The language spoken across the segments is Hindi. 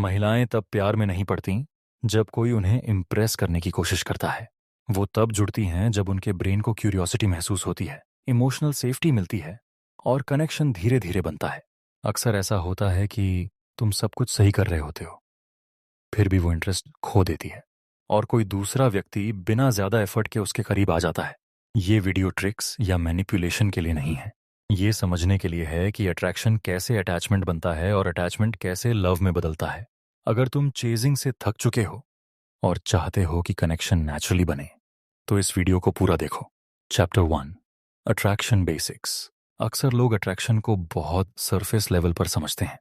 महिलाएं तब प्यार में नहीं पड़ती जब कोई उन्हें इम्प्रेस करने की कोशिश करता है। वो तब जुड़ती हैं जब उनके ब्रेन को क्यूरियोसिटी महसूस होती है, इमोशनल सेफ्टी मिलती है और कनेक्शन धीरे धीरे बनता है। अक्सर ऐसा होता है कि तुम सब कुछ सही कर रहे होते हो, फिर भी वो इंटरेस्ट खो देती है और कोई दूसरा व्यक्ति बिना ज़्यादा एफर्ट के उसके करीब आ जाता है। ये वीडियो ट्रिक्स या मैनिपुलेशन के लिए नहीं है। ये समझने के लिए है कि अट्रैक्शन कैसे अटैचमेंट बनता है और अटैचमेंट कैसे लव में बदलता है। अगर तुम चेजिंग से थक चुके हो और चाहते हो कि कनेक्शन नेचुरली बने, तो इस वीडियो को पूरा देखो। Chapter 1, attraction basics. अक्सर लोग अट्रैक्शन को बहुत सरफेस लेवल पर समझते हैं।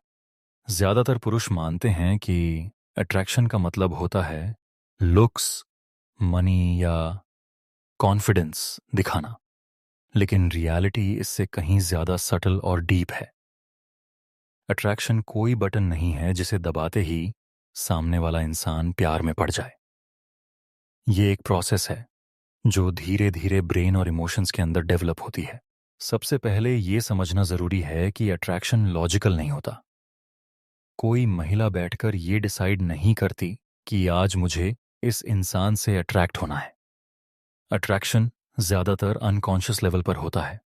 ज़्यादातर पुरुष मानते हैं कि अट्रैक्शन का मतलब होता है लुक्स, मनी या कॉन्फिडेंस दिखाना, लेकिन रियलिटी इससे कहीं ज़्यादा सटल और डीप है। अट्रैक्शन कोई बटन नहीं है जिसे दबाते ही सामने वाला इंसान प्यार में पड़ जाए। ये एक प्रोसेस है जो धीरे धीरे ब्रेन और इमोशंस के अंदर डेवलप होती है। सबसे पहले ये समझना ज़रूरी है कि अट्रैक्शन लॉजिकल नहीं होता। कोई महिला बैठकर ये डिसाइड नहीं करती कि आज मुझे इस इंसान से अट्रैक्ट होना है। अट्रैक्शन ज़्यादातर अनकॉन्शियस लेवल पर होता है।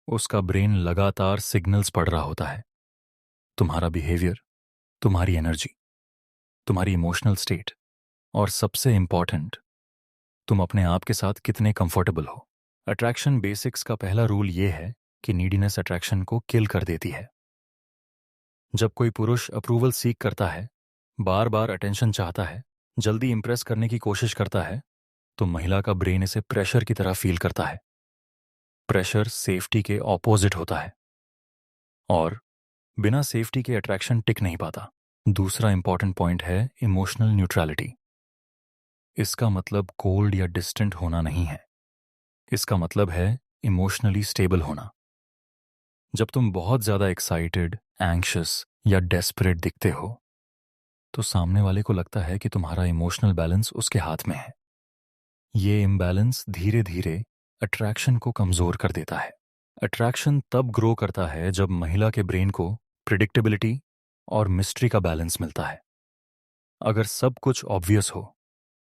उसका ब्रेन लगातार सिग्नल्स पढ़ रहा होता है। तुम्हारा बिहेवियर, तुम्हारी एनर्जी, तुम्हारी इमोशनल स्टेट और सबसे इंपॉर्टेंट, तुम अपने आप के साथ कितने कंफर्टेबल हो। अट्रैक्शन बेसिक्स का पहला रूल ये है कि नीडीनेस अट्रैक्शन को किल कर देती है। जब कोई पुरुष अप्रूवल सीक करता है, बार बार अटेंशन चाहता है, जल्दी इंप्रेस करने की कोशिश करता है, तो महिला का ब्रेन इसे प्रेशर की तरह फील करता है। प्रेशर सेफ्टी के ऑपोजिट होता है और बिना सेफ्टी के अट्रैक्शन टिक नहीं पाता। दूसरा इंपॉर्टेंट पॉइंट है इमोशनल न्यूट्रलिटी। इसका मतलब कोल्ड या डिस्टेंट होना नहीं है। इसका मतलब है इमोशनली स्टेबल होना। जब तुम बहुत ज़्यादा एक्साइटेड, एंग्शियस या डेस्परेट दिखते हो, तो सामने वाले को लगता है कि तुम्हारा इमोशनल बैलेंस उसके हाथ में है। ये इम्बैलेंस धीरे धीरे अट्रैक्शन को कमज़ोर कर देता है। अट्रैक्शन तब ग्रो करता है जब महिला के ब्रेन को प्रिडिक्टेबिलिटी और मिस्ट्री का बैलेंस मिलता है। अगर सब कुछ ऑब्वियस हो,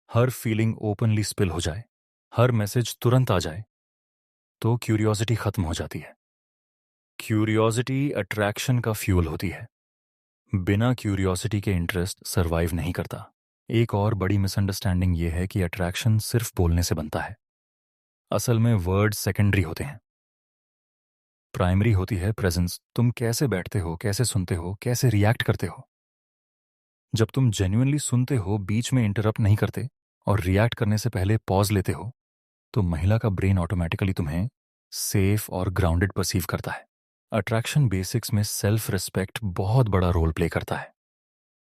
हर फीलिंग ओपनली स्पिल हो जाए, हर मैसेज तुरंत आ जाए, तो क्यूरियोसिटी खत्म हो जाती है। क्यूरियोसिटी अट्रैक्शन का फ्यूल होती है। बिना क्यूरियोसिटी के इंटरेस्ट सरवाइव नहीं करता। एक और बड़ी मिसअंडरस्टैंडिंग यह है कि अट्रैक्शन सिर्फ बोलने से बनता है। असल में वर्ड सेकेंडरी होते हैं, प्राइमरी होती है प्रेजेंस। तुम कैसे बैठते हो, कैसे सुनते हो, कैसे रिएक्ट करते हो। जब तुम जेन्युइनली सुनते हो, बीच में इंटरप्ट नहीं करते और रिएक्ट करने से पहले पॉज लेते हो, तो महिला का ब्रेन ऑटोमेटिकली तुम्हें सेफ और ग्राउंडेड परसीव करता है। अट्रैक्शन बेसिक्स में सेल्फ रिस्पेक्ट बहुत बड़ा रोल प्ले करता है।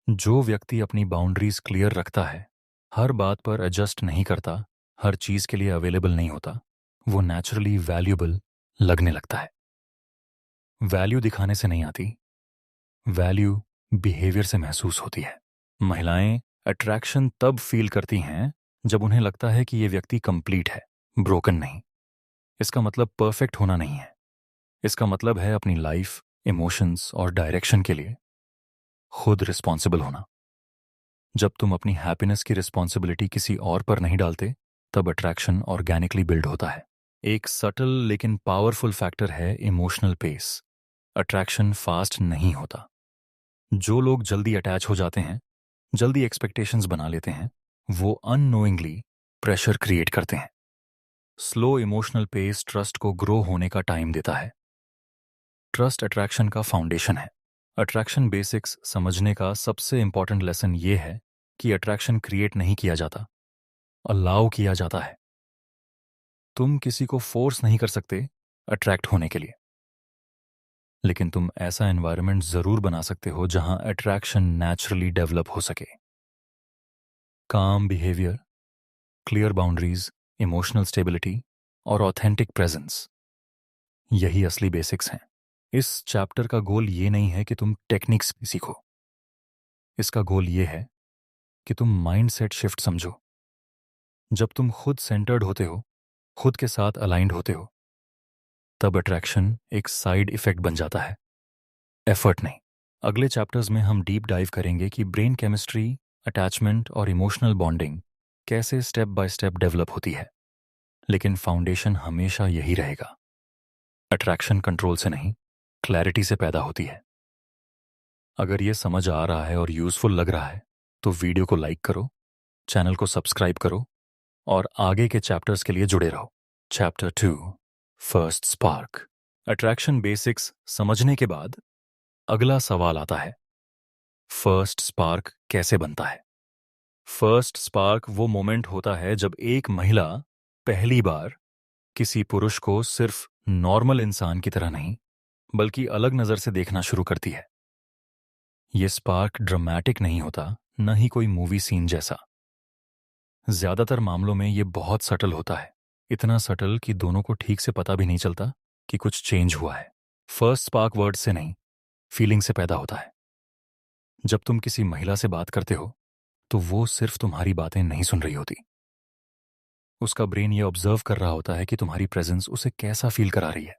जो व्यक्ति अपनी बाउंड्रीज क्लियर रखता है, हर बात पर एडजस्ट नहीं करता, हर चीज के लिए अवेलेबल नहीं होता, वो नेचुरली वैल्यूएबल लगने लगता है। वैल्यू दिखाने से नहीं आती, वैल्यू बिहेवियर से महसूस होती है। महिलाएं अट्रैक्शन तब फील करती हैं जब उन्हें लगता है कि ये व्यक्ति कंप्लीट है, ब्रोकन नहीं। इसका मतलब परफेक्ट होना नहीं है। इसका मतलब है अपनी लाइफ, इमोशंस और डायरेक्शन के लिए खुद रिस्पॉन्सिबल होना। जब तुम अपनी हैप्पीनेस की रिस्पॉन्सिबिलिटी किसी और पर नहीं डालते, तब अट्रैक्शन ऑर्गेनिकली बिल्ड होता है। एक सटल लेकिन पावरफुल फैक्टर है इमोशनल पेस। अट्रैक्शन फास्ट नहीं होता। जो लोग जल्दी अटैच हो जाते हैं, जल्दी एक्सपेक्टेशंस बना लेते हैं, वो अननोइंगली प्रेशर क्रिएट करते हैं। स्लो इमोशनल पेस ट्रस्ट को ग्रो होने का टाइम देता है। ट्रस्ट अट्रैक्शन का फाउंडेशन है। अट्रैक्शन बेसिक्स समझने का सबसे इंपॉर्टेंट लेसन ये है कि अट्रैक्शन क्रिएट नहीं किया जाता, अलाउ किया जाता है। तुम किसी को फोर्स नहीं कर सकते अट्रैक्ट होने के लिए, लेकिन तुम ऐसा एनवायरनमेंट जरूर बना सकते हो जहां अट्रैक्शन नेचुरली डेवलप हो सके। काम behaviour, clear boundaries, emotional stability और ऑथेंटिक प्रेजेंस, यही असली बेसिक्स हैं। इस चैप्टर का गोल ये नहीं है कि तुम टेक्निक्स सीखो। इसका गोल ये है कि तुम माइंडसेट शिफ्ट समझो। जब तुम खुद सेंटर्ड होते हो, खुद के साथ अलाइंड होते हो, तब अट्रैक्शन एक साइड इफेक्ट बन जाता है, एफर्ट नहीं। अगले चैप्टर्स में हम डीप डाइव करेंगे कि ब्रेन केमिस्ट्री, अटैचमेंट और इमोशनल बॉन्डिंग कैसे स्टेप बाय स्टेप डेवलप होती है। लेकिन फाउंडेशन हमेशा यही रहेगा, अट्रैक्शन कंट्रोल से नहीं, क्लैरिटी से पैदा होती है। अगर ये समझ आ रहा है और यूजफुल लग रहा है तो वीडियो को लाइक करो, चैनल को सब्सक्राइब करो और आगे के चैप्टर्स के लिए जुड़े रहो। Chapter 2, first spark. Attraction basics समझने के बाद अगला सवाल आता है, फर्स्ट स्पार्क कैसे बनता है। फर्स्ट स्पार्क वो मोमेंट होता है जब एक महिला पहली बार किसी पुरुष को सिर्फ नॉर्मल इंसान की तरह नहीं बल्कि अलग नजर से देखना शुरू करती है। ये स्पार्क ड्रामेटिक नहीं होता, न ही कोई मूवी सीन जैसा। ज्यादातर मामलों में ये बहुत सटल होता है, इतना सटल कि दोनों को ठीक से पता भी नहीं चलता कि कुछ चेंज हुआ है। फर्स्ट स्पार्क वर्ड से नहीं, फीलिंग से पैदा होता है। जब तुम किसी महिला से बात करते हो तो वो सिर्फ तुम्हारी बातें नहीं सुन रही होती, उसका ब्रेन ये ऑब्जर्व कर रहा होता है कि तुम्हारी प्रेजेंस उसे कैसा फील करा रही है,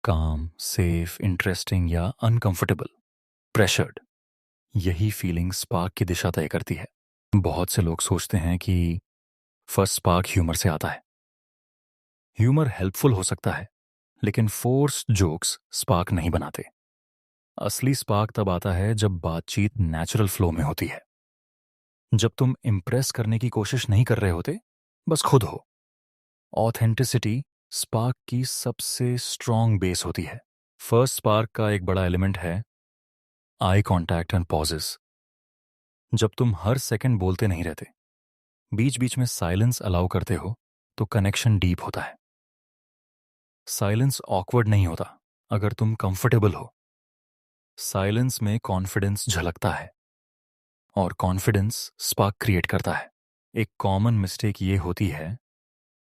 काम, सेफ, इंटरेस्टिंग या अनकंफर्टेबल, प्रेशर्ड। यही फीलिंग स्पार्क की दिशा तय करती है। बहुत से लोग सोचते हैं कि फर्स्ट स्पार्क ह्यूमर से आता है। ह्यूमर हेल्पफुल हो सकता है, लेकिन फोर्स्ड जोक्स स्पार्क नहीं बनाते। असली स्पार्क तब आता है जब बातचीत नेचुरल फ्लो में होती है, जब तुम इंप्रेस करने की कोशिश नहीं कर रहे होते, बस खुद हो। ऑथेंटिसिटी स्पार्क की सबसे स्ट्रॉन्ग बेस होती है। फर्स्ट स्पार्क का एक बड़ा एलिमेंट है आई कॉन्टैक्ट एंड पॉजेस। जब तुम हर सेकंड बोलते नहीं रहते, बीच बीच में साइलेंस अलाउ करते हो, तो कनेक्शन डीप होता है। साइलेंस ऑकवर्ड नहीं होता अगर तुम कंफर्टेबल हो। साइलेंस में कॉन्फिडेंस झलकता है और कॉन्फिडेंस स्पार्क क्रिएट करता है। एक कॉमन मिस्टेक ये होती है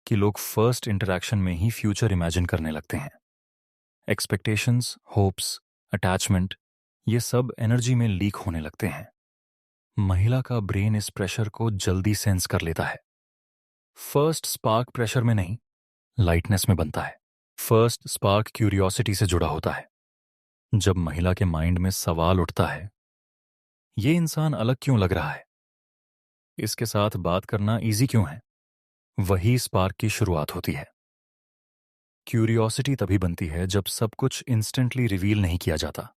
कि लोग फर्स्ट इंटरैक्शन में ही फ्यूचर इमेजिन करने लगते हैं। एक्सपेक्टेशंस, होप्स, अटैचमेंट, ये सब एनर्जी में लीक होने लगते हैं। महिला का ब्रेन इस प्रेशर को जल्दी सेंस कर लेता है। फर्स्ट स्पार्क प्रेशर में नहीं, लाइटनेस में बनता है। फर्स्ट स्पार्क क्यूरियोसिटी से जुड़ा होता है। जब महिला के माइंड में सवाल उठता है, ये इंसान अलग क्यों लग रहा है, इसके साथ बात करना इजी क्यों है, वही स्पार्क की शुरुआत होती है। क्यूरियोसिटी तभी बनती है जब सब कुछ इंस्टेंटली रिवील नहीं किया जाता।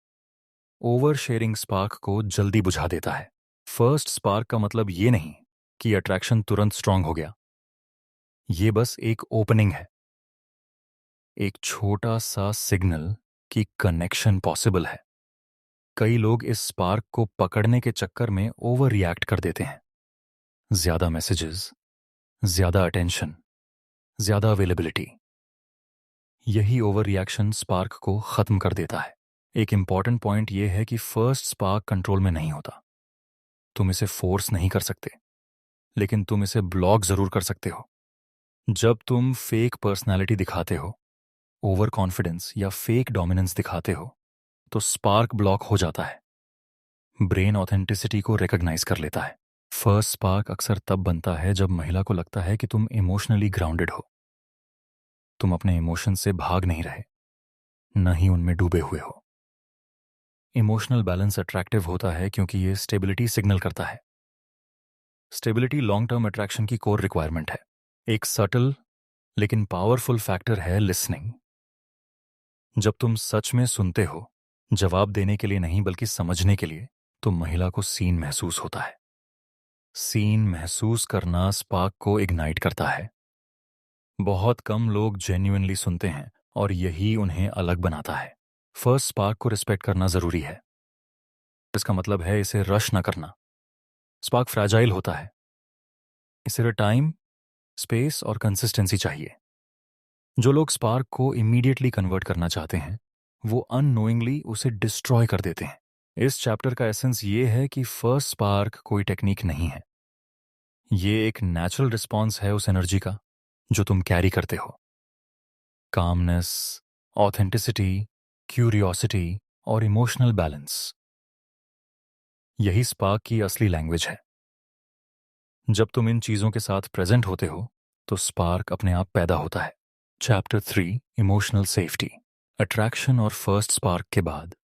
ओवर शेयरिंग स्पार्क को जल्दी बुझा देता है। फर्स्ट स्पार्क का मतलब ये नहीं कि अट्रैक्शन तुरंत स्ट्रांग हो गया, ये बस एक ओपनिंग है, एक छोटा सा सिग्नल कि कनेक्शन पॉसिबल है। कई लोग इस स्पार्क को पकड़ने के चक्कर में ओवर रिएक्ट कर देते हैं। ज्यादा मैसेजेस, ज्यादा अटेंशन, ज्यादा अवेलेबिलिटी, यही ओवर रिएक्शन स्पार्क को खत्म कर देता है। एक इंपॉर्टेंट पॉइंट यह है कि फर्स्ट स्पार्क कंट्रोल में नहीं होता। तुम इसे फोर्स नहीं कर सकते, लेकिन तुम इसे ब्लॉक जरूर कर सकते हो। जब तुम फेक पर्सनैलिटी दिखाते हो, ओवर कॉन्फिडेंस या फेक डोमिनेंस दिखाते हो, तो स्पार्क ब्लॉक हो जाता है। ब्रेन ऑथेंटिसिटी को रिकॉग्नाइज कर लेता है। फर्स्ट स्पार्क अक्सर तब बनता है जब महिला को लगता है कि तुम इमोशनली ग्राउंडेड हो। तुम अपने इमोशन से भाग नहीं रहे, न ही उनमें डूबे हुए हो। इमोशनल बैलेंस अट्रैक्टिव होता है क्योंकि ये स्टेबिलिटी सिग्नल करता है। स्टेबिलिटी लॉन्ग टर्म अट्रैक्शन की कोर रिक्वायरमेंट है। एक सटल लेकिन पावरफुल फैक्टर है लिसनिंग। जब तुम सच में सुनते हो, जवाब देने के लिए नहीं बल्कि समझने के लिए, तो महिला को सीन महसूस होता है। सीन महसूस करना स्पार्क को इग्नाइट करता है। बहुत कम लोग जेन्युइनली सुनते हैं और यही उन्हें अलग बनाता है। फर्स्ट स्पार्क को रिस्पेक्ट करना जरूरी है। इसका मतलब है इसे रश ना करना। स्पार्क फ्रैजाइल होता है, इसे टाइम, स्पेस और कंसिस्टेंसी चाहिए। जो लोग स्पार्क को इमीडिएटली कन्वर्ट करना चाहते हैं, वो अननोइंगली उसे डिस्ट्रॉय कर देते हैं। इस चैप्टर का एसेंस ये है कि फर्स्ट स्पार्क कोई टेक्निक नहीं है, ये एक नेचुरल रिस्पॉन्स है उस एनर्जी का जो तुम कैरी करते हो। कामनेस, ऑथेंटिसिटी, क्यूरियोसिटी और इमोशनल बैलेंस, यही स्पार्क की असली लैंग्वेज है। जब तुम इन चीजों के साथ प्रेजेंट होते हो, तो स्पार्क अपने आप पैदा होता है। Chapter 3, emotional safety. अट्रैक्शन और फर्स्ट स्पार्क के बाद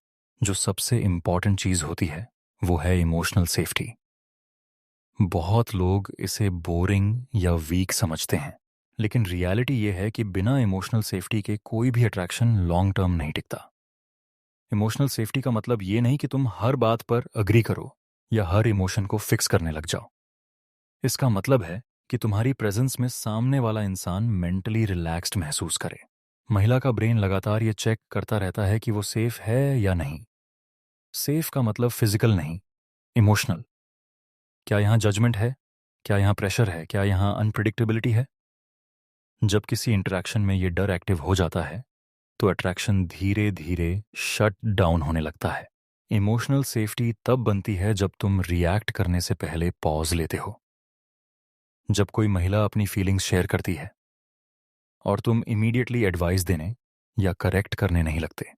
जो सबसे इम्पॉर्टेंट चीज़ होती है वो है इमोशनल सेफ्टी। बहुत लोग इसे बोरिंग या वीक समझते हैं, लेकिन रियलिटी ये है कि बिना इमोशनल सेफ्टी के कोई भी अट्रैक्शन लॉन्ग टर्म नहीं टिकता। इमोशनल सेफ्टी का मतलब ये नहीं कि तुम हर बात पर अग्री करो या हर इमोशन को फिक्स करने लग जाओ। इसका मतलब है कि तुम्हारी प्रेजेंस में सामने वाला इंसान मेंटली रिलैक्स्ड महसूस करे। महिला का ब्रेन लगातार ये चेक करता रहता है कि वो सेफ है या नहीं। सेफ का मतलब फिजिकल नहीं, इमोशनल। क्या यहाँ जजमेंट है? क्या यहाँ प्रेशर है? क्या यहाँ अनप्रिडिक्टेबिलिटी है? जब किसी इंटरेक्शन में ये डर एक्टिव हो जाता है तो अट्रैक्शन धीरे धीरे शट डाउन होने लगता है। इमोशनल सेफ्टी तब बनती है जब तुम रिएक्ट करने से पहले पॉज लेते हो। जब कोई महिला अपनी फीलिंग्स शेयर करती है और तुम इमीडिएटली एडवाइस देने या करेक्ट करने नहीं लगते।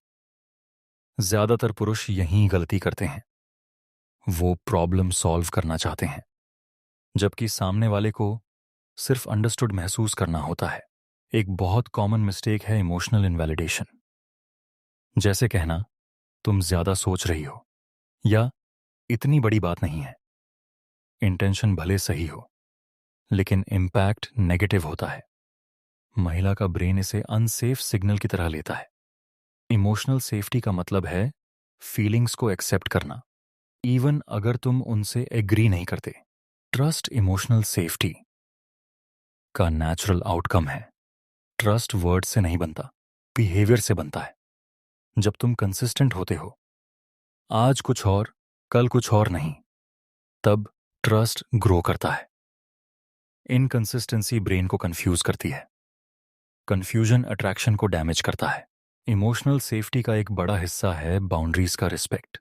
ज्यादातर पुरुष यही गलती करते हैं। वो प्रॉब्लम सॉल्व करना चाहते हैं, जबकि सामने वाले को सिर्फ अंडरस्टूड महसूस करना होता है। एक बहुत कॉमन मिस्टेक है इमोशनल इनवैलिडेशन। जैसे कहना, तुम ज्यादा सोच रही हो, या इतनी बड़ी बात नहीं है। इंटेंशन भले सही हो, लेकिन इम्पैक्ट नेगेटिव होता है। महिला का ब्रेन इसे अनसेफ सिग्नल की तरह लेता है। इमोशनल सेफ्टी का मतलब है फीलिंग्स को एक्सेप्ट करना, इवन अगर तुम उनसे एग्री नहीं करते। ट्रस्ट इमोशनल सेफ्टी का नेचुरल आउटकम है। ट्रस्ट वर्ड से नहीं बनता, बिहेवियर से बनता है। जब तुम कंसिस्टेंट होते हो, आज कुछ और कल कुछ और नहीं, तब ट्रस्ट ग्रो करता है। इनकंसिस्टेंसी ब्रेन को कंफ्यूज करती है। कंफ्यूजन अट्रैक्शन को डैमेज करता है। इमोशनल सेफ्टी का एक बड़ा हिस्सा है बाउंड्रीज का रिस्पेक्ट।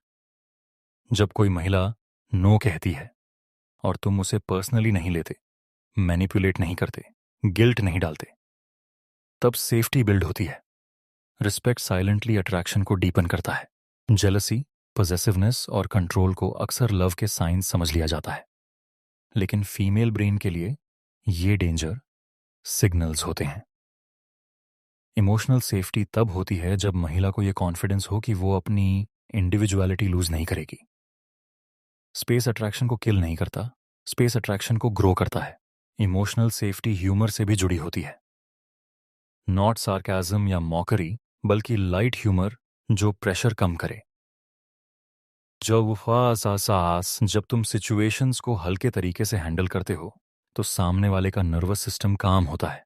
जब कोई महिला नो कहती है और तुम उसे पर्सनली नहीं लेते, मैनिपुलेट नहीं करते, गिल्ट नहीं डालते, तब सेफ्टी बिल्ड होती है। रिस्पेक्ट साइलेंटली अट्रैक्शन को डीपन करता है। जेलसी, पॉसेसिवनेस और कंट्रोल को अक्सर लव के साइंस समझ लिया जाता है, लेकिन फीमेल ब्रेन के लिए ये डेंजर सिग्नल्स होते हैं। इमोशनल सेफ्टी तब होती है जब महिला को यह कॉन्फिडेंस हो कि वो अपनी इंडिविजुअलिटी लूज नहीं करेगी। स्पेस अट्रैक्शन को किल नहीं करता, स्पेस अट्रैक्शन को ग्रो करता है। इमोशनल सेफ्टी ह्यूमर से भी जुड़ी होती है। नॉट सार्काज्म या मॉकरी, बल्कि लाइट ह्यूमर जो प्रेशर कम करे। जब तुम सिचुएशंस को हल्के तरीके से हैंडल करते हो तो सामने वाले का नर्वस सिस्टम काम होता है।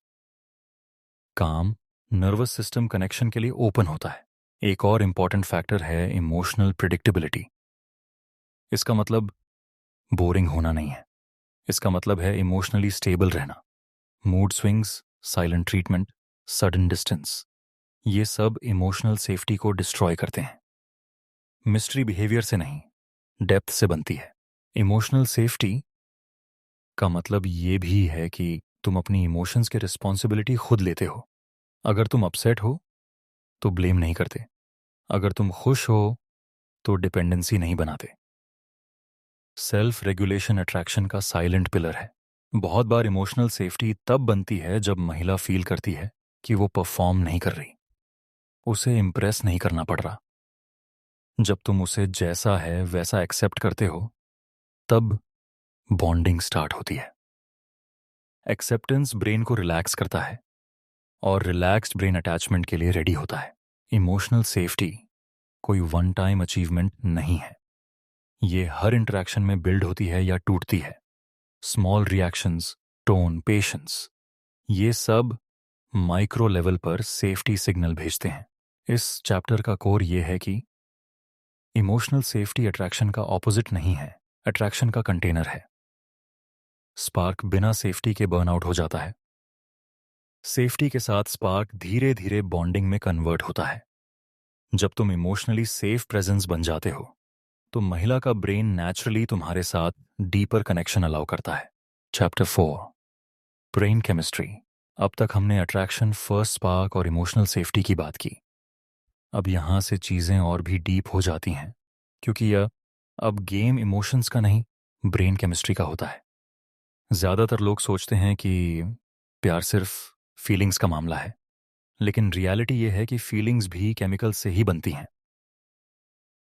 काम नर्वस सिस्टम कनेक्शन के लिए ओपन होता है। एक और इंपॉर्टेंट फैक्टर है इमोशनल प्रिडिक्टेबिलिटी। इसका मतलब बोरिंग होना नहीं है। इसका मतलब है इमोशनली स्टेबल रहना। Mood swings, silent treatment, sudden distance, ये सब इमोशनल सेफ्टी को डिस्ट्रॉय करते हैं। मिस्ट्री बिहेवियर से नहीं, डेप्थ से बनती है। इमोशनल सेफ्टी का मतलब ये भी है कि तुम अपनी इमोशंस की रिस्पॉन्सिबिलिटी खुद लेते हो। अगर तुम अपसेट हो तो ब्लेम नहीं करते। अगर तुम खुश हो तो डिपेंडेंसी नहीं बनाते। सेल्फ रेगुलेशन अट्रैक्शन का साइलेंट पिलर है। बहुत बार इमोशनल सेफ्टी तब बनती है जब महिला फील करती है कि वो परफॉर्म नहीं कर रही, उसे इम्प्रेस नहीं करना पड़ रहा। जब तुम उसे जैसा है वैसा एक्सेप्ट करते हो, तब बॉन्डिंग स्टार्ट होती है। एक्सेप्टेंस ब्रेन को रिलैक्स करता है और रिलैक्स्ड ब्रेन अटैचमेंट के लिए रेडी होता है। इमोशनल सेफ्टी कोई वन टाइम अचीवमेंट नहीं है। ये हर इंटरेक्शन में बिल्ड होती है या टूटती है। स्मॉल रिएक्शंस, टोन, पेशेंस, ये सब माइक्रो लेवल पर सेफ्टी सिग्नल भेजते हैं। इस चैप्टर का कोर ये है कि इमोशनल सेफ्टी अट्रैक्शन का ऑपोजिट नहीं है, अट्रैक्शन का कंटेनर है। स्पार्क बिना सेफ्टी के बर्नआउट हो जाता है। सेफ्टी के साथ स्पार्क धीरे धीरे बॉन्डिंग में कन्वर्ट होता है। जब तुम इमोशनली सेफ प्रेजेंस बन जाते हो तो महिला का ब्रेन नेचुरली तुम्हारे साथ डीपर कनेक्शन अलाउ करता है। Chapter 4, brain chemistry. अब तक हमने अट्रैक्शन, फर्स्ट स्पार्क और इमोशनल सेफ्टी की बात की। अब यहां से चीजें और भी डीप हो जाती हैं, क्योंकि यह अब गेम इमोशंस का नहीं, ब्रेन केमिस्ट्री का होता है। ज्यादातर लोग सोचते हैं कि प्यार सिर्फ फीलिंग्स का मामला है, लेकिन रियलिटी यह है कि फीलिंग्स भी केमिकल से ही बनती हैं।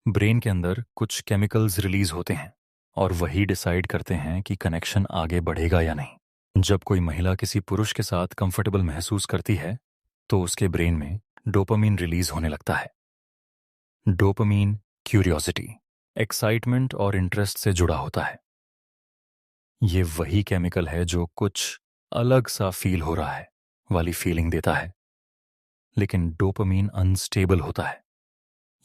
ब्रेन के अंदर कुछ केमिकल्स रिलीज होते हैं और वही डिसाइड करते हैं कि कनेक्शन आगे बढ़ेगा या नहीं। जब कोई महिला किसी पुरुष के साथ कंफर्टेबल महसूस करती है तो उसके ब्रेन में डोपामीन रिलीज होने लगता है। डोपामीन क्यूरियोसिटी, एक्साइटमेंट और इंटरेस्ट से जुड़ा होता है। ये वही केमिकल है जो कुछ अलग सा फील हो रहा है वाली फीलिंग देता है। लेकिन डोपामीन अनस्टेबल होता है।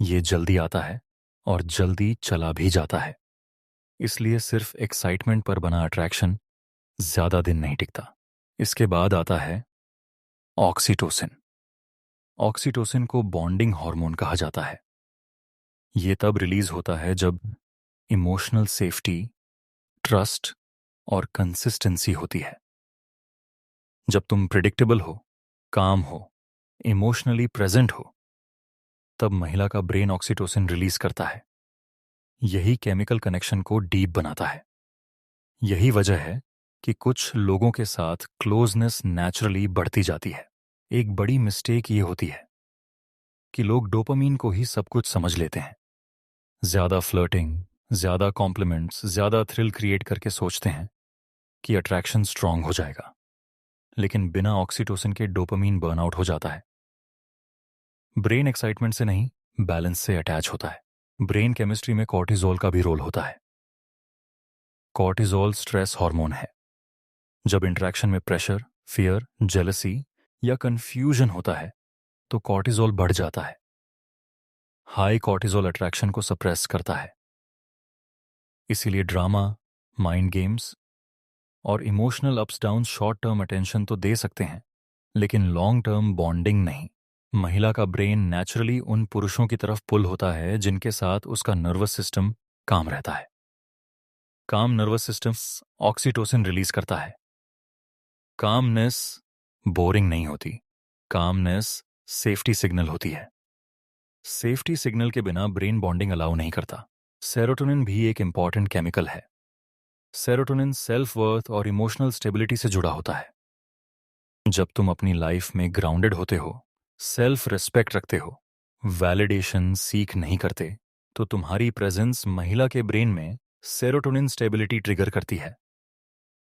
ये जल्दी आता है और जल्दी चला भी जाता है। इसलिए सिर्फ एक्साइटमेंट पर बना अट्रैक्शन ज्यादा दिन नहीं टिकता। इसके बाद आता है ऑक्सीटोसिन। ऑक्सीटोसिन को बॉन्डिंग हार्मोन कहा जाता है। ये तब रिलीज होता है जब इमोशनल सेफ्टी, ट्रस्ट और कंसिस्टेंसी होती है। जब तुम प्रिडिक्टेबल हो, काम हो, इमोशनली प्रेजेंट हो, तब महिला का ब्रेन ऑक्सीटोसिन रिलीज करता है। यही केमिकल कनेक्शन को डीप बनाता है। यही वजह है कि कुछ लोगों के साथ क्लोजनेस नेचुरली बढ़ती जाती है। एक बड़ी मिस्टेक ये होती है कि लोग डोपामीन को ही सब कुछ समझ लेते हैं। ज्यादा फ्लर्टिंग, ज्यादा कॉम्प्लीमेंट्स, ज्यादा थ्रिल क्रिएट करके सोचते हैं कि अट्रैक्शन स्ट्रांग हो जाएगा। लेकिन बिना ऑक्सीटोसिन के डोपामीन बर्नआउट हो जाता है। ब्रेन एक्साइटमेंट से नहीं, बैलेंस से अटैच होता है। ब्रेन केमिस्ट्री में कॉर्टिजोल का भी रोल होता है। कॉर्टिजोल स्ट्रेस हार्मोन है। जब इंटरेक्शन में प्रेशर, फियर, जेलसी या कंफ्यूजन होता है तो कॉर्टिजोल बढ़ जाता है। हाई कॉर्टिजोल अट्रैक्शन को सप्रेस करता है। इसीलिए ड्रामा, माइंड गेम्स और emotional ups down short term attention तो दे सकते हैं, लेकिन लॉन्ग टर्म बॉन्डिंग नहीं। महिला का ब्रेन नेचुरली उन पुरुषों की तरफ पुल होता है जिनके साथ उसका नर्वस सिस्टम काम रहता है। काम नर्वस सिस्टम ऑक्सीटोसिन रिलीज करता है। कामनेस बोरिंग नहीं होती। कामनेस सेफ्टी सिग्नल होती है। सेफ्टी सिग्नल के बिना ब्रेन बॉन्डिंग अलाउ नहीं करता। सेरोटोनिन भी एक इंपॉर्टेंट केमिकल है। सेरोटोनिन सेल्फ वर्थ और इमोशनल स्टेबिलिटी से जुड़ा होता है। जब तुम अपनी लाइफ में ग्राउंडेड होते हो, सेल्फ रिस्पेक्ट रखते हो, वैलिडेशन सीख नहीं करते, तो तुम्हारी प्रेजेंस महिला के ब्रेन में सेरोटोनिन स्टेबिलिटी ट्रिगर करती है।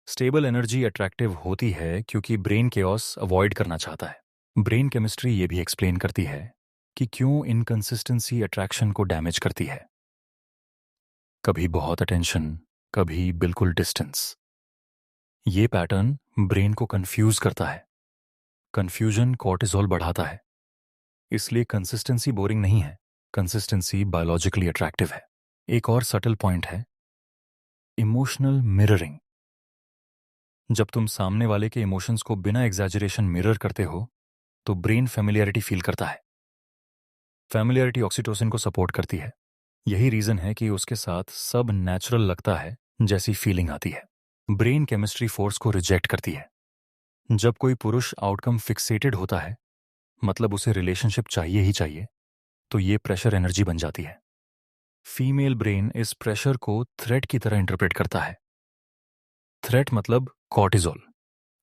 स्टेबल एनर्जी अट्रैक्टिव होती है क्योंकि ब्रेन केओस अवॉइड करना चाहता है। ब्रेन केमिस्ट्री ये भी एक्सप्लेन करती है कि क्यों इनकंसिस्टेंसी अट्रैक्शन को डैमेज करती है। कभी बहुत अटेंशन, कभी बिल्कुल डिस्टेंस। ये पैटर्न ब्रेन को कंफ्यूज करता है। कंफ्यूजन कॉर्टिसोल बढ़ाता है। इसलिए कंसिस्टेंसी बोरिंग नहीं है, कंसिस्टेंसी बायोलॉजिकली अट्रैक्टिव है। एक और सटल पॉइंट है इमोशनल मिररिंग। जब तुम सामने वाले के इमोशंस को बिना एग्जैजरेशन मिरर करते हो तो ब्रेन फेमिलियरिटी फील करता है। फेमिलियरिटी ऑक्सीटोसिन को सपोर्ट करती है। यही रीजन है कि उसके साथ सब नेचुरल लगता है जैसी फीलिंग आती है। ब्रेन केमिस्ट्री फोर्स को रिजेक्ट करती है। जब कोई पुरुष आउटकम फिक्सेटेड होता है, मतलब उसे रिलेशनशिप चाहिए ही चाहिए, तो ये प्रेशर एनर्जी बन जाती है। फीमेल ब्रेन इस प्रेशर को थ्रेट की तरह इंटरप्रेट करता है। थ्रेट मतलब कॉर्टिजोल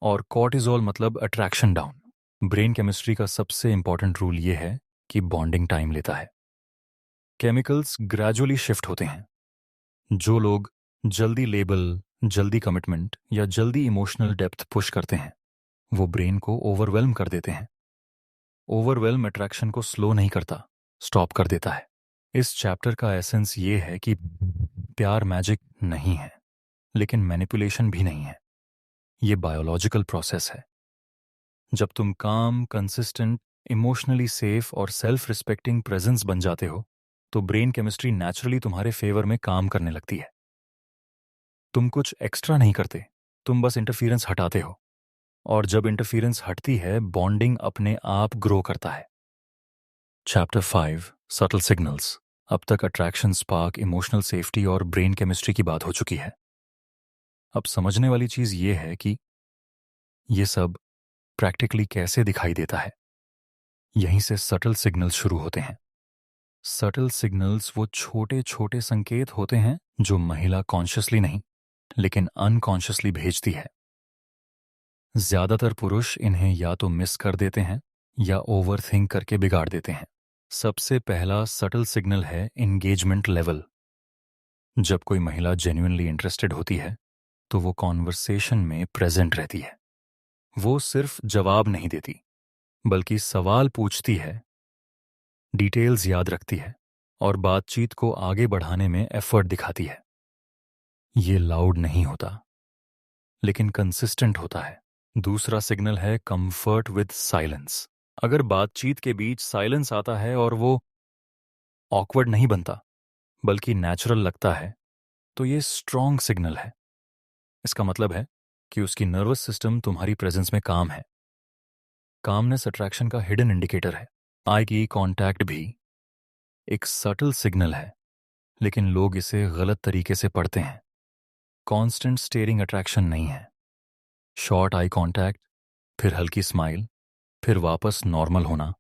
और कॉर्टिजोल मतलब अट्रैक्शन डाउन। ब्रेन केमिस्ट्री का सबसे इंपॉर्टेंट रूल ये है कि बॉन्डिंग टाइम लेता है। केमिकल्स ग्रेजुअली शिफ्ट होते हैं। जो लोग जल्दी लेबल, जल्दी कमिटमेंट या जल्दी इमोशनल डेप्थ पुश करते हैं वो ब्रेन को ओवरवेल्म कर देते हैं। ओवरवेल्म अट्रैक्शन को स्लो नहीं करता, स्टॉप कर देता है। इस चैप्टर का एसेंस ये है कि प्यार मैजिक नहीं है, लेकिन मैनिपुलेशन भी नहीं है। ये बायोलॉजिकल प्रोसेस है। जब तुम काम, कंसिस्टेंट, इमोशनली सेफ और सेल्फ रिस्पेक्टिंग प्रेजेंस बन जाते हो तो ब्रेन केमिस्ट्री नेचुरली तुम्हारे फेवर में काम करने लगती है। तुम कुछ एक्स्ट्रा नहीं करते, तुम बस इंटरफियरेंस हटाते हो। और जब इंटरफियरेंस हटती है बॉन्डिंग अपने आप ग्रो करता है। Chapter 5 subtle signals. अब तक अट्रैक्शन, स्पार्क, इमोशनल सेफ्टी और ब्रेन केमिस्ट्री की बात हो चुकी है। अब समझने वाली चीज ये है कि ये सब प्रैक्टिकली कैसे दिखाई देता है। यहीं से सटल सिग्नल्स शुरू होते हैं। सटल सिग्नल्स वो छोटे छोटे संकेत होते हैं जो महिला कॉन्शियसली नहीं लेकिन अनकॉन्शियसली भेजती है। ज्यादातर पुरुष इन्हें या तो मिस कर देते हैं या ओवरथिंक करके बिगाड़ देते हैं। सबसे पहला सटल सिग्नल है एंगेजमेंट लेवल। जब कोई महिला जेन्युइनली इंटरेस्टेड होती है तो वो कॉन्वर्सेशन में प्रेजेंट रहती है। वो सिर्फ जवाब नहीं देती बल्कि सवाल पूछती है, डिटेल्स याद रखती है और बातचीत को आगे बढ़ाने में एफर्ट दिखाती है। ये लाउड नहीं होता लेकिन कंसिस्टेंट होता है। दूसरा सिग्नल है कंफर्ट विद साइलेंस। अगर बातचीत के बीच साइलेंस आता है और वो ऑकवर्ड नहीं बनता बल्कि नेचुरल लगता है तो ये स्ट्रॉन्ग सिग्नल है। इसका मतलब है कि उसकी नर्वस सिस्टम तुम्हारी प्रेजेंस में काम है। कामनेस अट्रैक्शन का हिडन इंडिकेटर है। आई की कांटेक्ट भी एक सटल सिग्नल है लेकिन लोग इसे गलत तरीके से पढ़ते हैं। कांस्टेंट स्टेयरिंग अट्रैक्शन नहीं है। शॉर्ट आई कांटेक्ट, फिर हल्की स्माइल, फिर वापस नॉर्मल होना,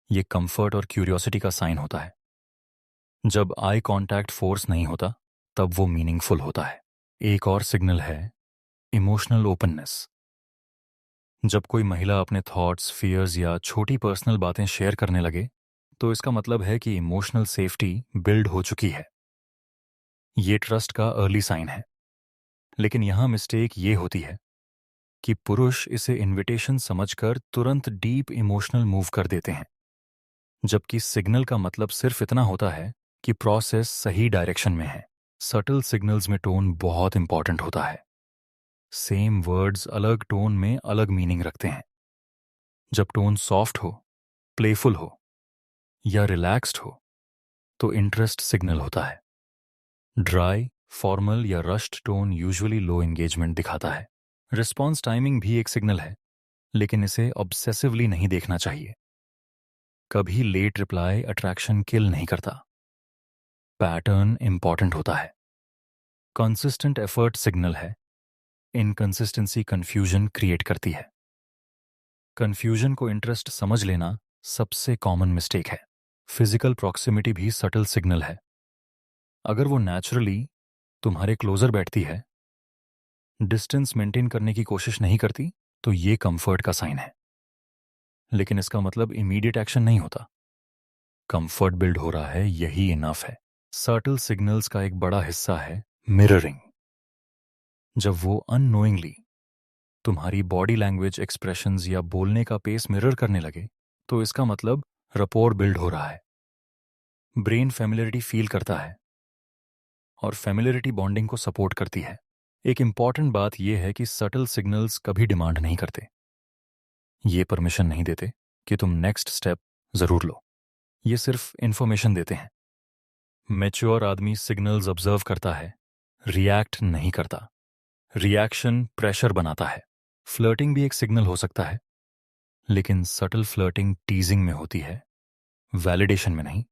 ये कंफर्ट और क्यूरियोसिटी का साइन होता है। जब आई कांटेक्ट फोर्स नहीं होता तब वो मीनिंगफुल होता है। एक और सिग्नल है इमोशनल ओपननेस। जब कोई महिला अपने थॉट्स, फियर्स या छोटी पर्सनल बातें शेयर करने लगे तो इसका मतलब है कि इमोशनल सेफ्टी बिल्ड हो चुकी है। ये ट्रस्ट का अर्ली साइन है। लेकिन यहां मिस्टेक ये होती है कि पुरुष इसे इनविटेशन समझकर तुरंत डीप इमोशनल मूव कर देते हैं, जबकि सिग्नल का मतलब सिर्फ इतना होता है कि प्रोसेस सही डायरेक्शन में है। सटल सिग्नल्स में टोन बहुत इंपॉर्टेंट होता है। सेम वर्ड्स अलग टोन में अलग मीनिंग रखते हैं। जब टोन सॉफ्ट हो, प्लेफुल हो या रिलैक्स्ड हो तो इंटरेस्ट सिग्नल होता है। ड्राई, फॉर्मल या रश्ड टोन यूजुअली लो एंगेजमेंट दिखाता है। रिस्पॉन्स टाइमिंग भी एक सिग्नल है लेकिन इसे ऑब्सेसिवली नहीं देखना चाहिए। कभी लेट रिप्लाई अट्रैक्शन किल नहीं करता। पैटर्न इंपॉर्टेंट होता है। कंसिस्टेंट एफर्ट सिग्नल है। इनकंसिस्टेंसी कंफ्यूजन क्रिएट करती है। कंफ्यूजन को इंटरेस्ट समझ लेना सबसे कॉमन मिस्टेक है। फिजिकल प्रॉक्सिमिटी भी सटल सिग्नल है। अगर वो नेचुरली तुम्हारे क्लोजर बैठती है, डिस्टेंस मेंटेन करने की कोशिश नहीं करती, तो ये कंफर्ट का साइन है। लेकिन इसका मतलब इमीडिएट एक्शन नहीं होता। कंफर्ट बिल्ड हो रहा है, यही इनफ है। सटल सिग्नल्स का एक बड़ा हिस्सा है मिररिंग। जब वो अननोइंगली तुम्हारी बॉडी लैंग्वेज, एक्सप्रेशंस या बोलने का पेस मिरर करने लगे तो इसका मतलब रपोर बिल्ड हो रहा है। ब्रेन फेमिलियरिटी फील करता है और फेमिलियरिटी बॉन्डिंग को सपोर्ट करती है। एक इंपॉर्टेंट बात यह है कि सटल सिग्नल्स कभी डिमांड नहीं करते। ये परमिशन नहीं देते कि तुम नेक्स्ट स्टेप जरूर लो। ये सिर्फ इंफॉर्मेशन देते हैं। मैच्योर आदमी सिग्नल्स ऑब्जर्व करता है, रिएक्ट नहीं करता। रिएक्शन प्रेशर बनाता है। फ्लर्टिंग भी एक सिग्नल हो सकता है लेकिन सटल फ्लर्टिंग टीजिंग में होती है, वैलिडेशन में नहीं।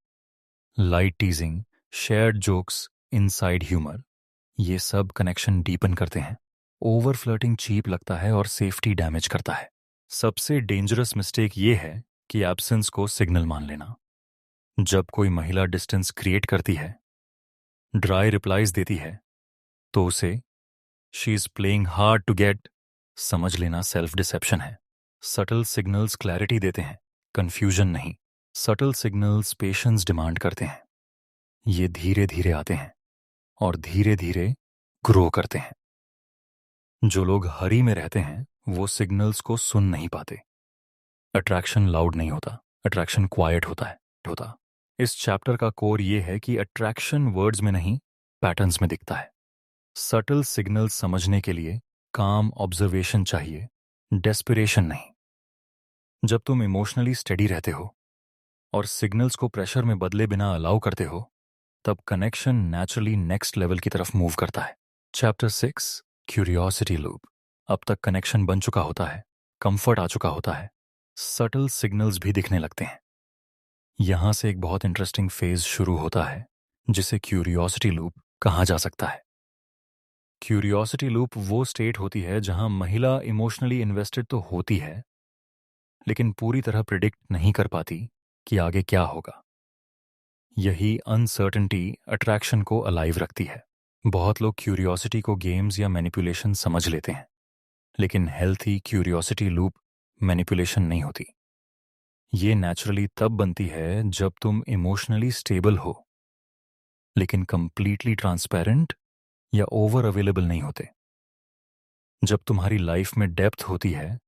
Light टीजिंग, shared jokes, inside humour, ये सब कनेक्शन डीपन करते हैं। ओवर फ्लर्टिंग चीप लगता है और सेफ्टी डैमेज करता है। सबसे डेंजरस मिस्टेक ये है कि एब्सेंस को सिग्नल मान लेना। जब कोई महिला डिस्टेंस क्रिएट करती है, ड्राई रिप्लाईज देती है, तो उसे she is playing hard to get समझ लेना सेल्फ डिसेप्शन है। सटल सिग्नल्स क्लैरिटी देते हैं, कंफ्यूजन नहीं। सटल सिग्नल्स पेशेंस डिमांड करते हैं। ये धीरे धीरे आते हैं और धीरे धीरे ग्रो करते हैं। जो लोग हरी में रहते हैं वो सिग्नल्स को सुन नहीं पाते। अट्रैक्शन लाउड नहीं होता, अट्रैक्शन क्वाइट होता। इस चैप्टर का कोर ये है कि अट्रैक्शन वर्ड्स में नहीं, पैटर्न्स में दिखता है। सटल सिग्नल्स समझने के लिए काम ऑब्जर्वेशन चाहिए, डेस्पिरेशन नहीं। जब तुम इमोशनली स्टेडी रहते हो और सिग्नल्स को प्रेशर में बदले बिना अलाउ करते हो तब कनेक्शन नेचुरली नेक्स्ट लेवल की तरफ मूव करता है। Chapter 6 curiosity loop. अब तक कनेक्शन बन चुका होता है, कंफर्ट आ चुका होता है, सटल सिग्नल्स भी दिखने लगते हैं। यहां से एक बहुत इंटरेस्टिंग फेज शुरू होता है जिसे क्यूरियोसिटी लूप कहा जा सकता है। क्यूरियोसिटी लूप वो स्टेट होती है जहां महिला इमोशनली इन्वेस्टेड तो होती है लेकिन पूरी तरह प्रिडिक्ट नहीं कर पाती कि आगे क्या होगा। यही अनसर्टेनिटी अट्रैक्शन को अलाइव रखती है। बहुत लोग क्यूरियोसिटी को गेम्स या मैनिपुलेशन समझ लेते हैं लेकिन हेल्थी क्यूरियोसिटी लूप मैनिपुलेशन नहीं होती। ये नेचुरली तब बनती है जब तुम इमोशनली स्टेबल हो, लेकिन कंप्लीटली ट्रांसपेरेंट या ओवर अवेलेबल नहीं होते। जब तुम्हारी लाइफ में डेप्थ होती है,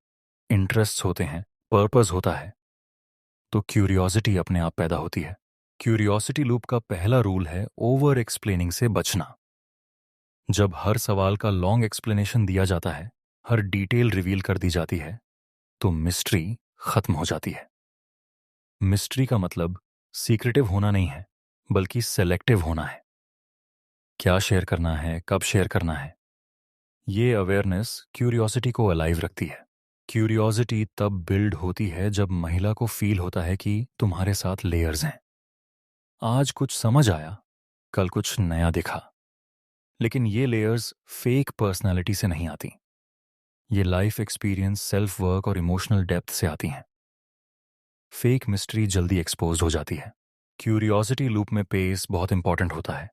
इंटरेस्ट होते हैं, पर्पस होता है, तो क्यूरियोसिटी अपने आप पैदा होती है। क्यूरियोसिटी लूप का पहला रूल है ओवर एक्सप्लेनिंग से बचना। जब हर सवाल का लॉन्ग एक्सप्लेनेशन दिया जाता है, हर डिटेल रिवील कर दी जाती है, तो मिस्ट्री खत्म हो जाती है। मिस्ट्री का मतलब सीक्रेटिव होना नहीं है, बल्कि सेलेक्टिव होना है। क्या शेयर करना है, कब शेयर करना है, ये अवेयरनेस क्यूरियोसिटी को अलाइव रखती है। क्यूरियोसिटी तब बिल्ड होती है जब महिला को फील होता है कि तुम्हारे साथ लेयर्स हैं। आज कुछ समझ आया, कल कुछ नया दिखा, लेकिन ये लेयर्स फेक पर्सनालिटी से नहीं आती। ये लाइफ एक्सपीरियंस, सेल्फ वर्क और इमोशनल डेप्थ से आती हैं। फेक मिस्ट्री जल्दी एक्सपोज हो जाती है। क्यूरियोसिटी लूप में पेस बहुत इंपॉर्टेंट होता है।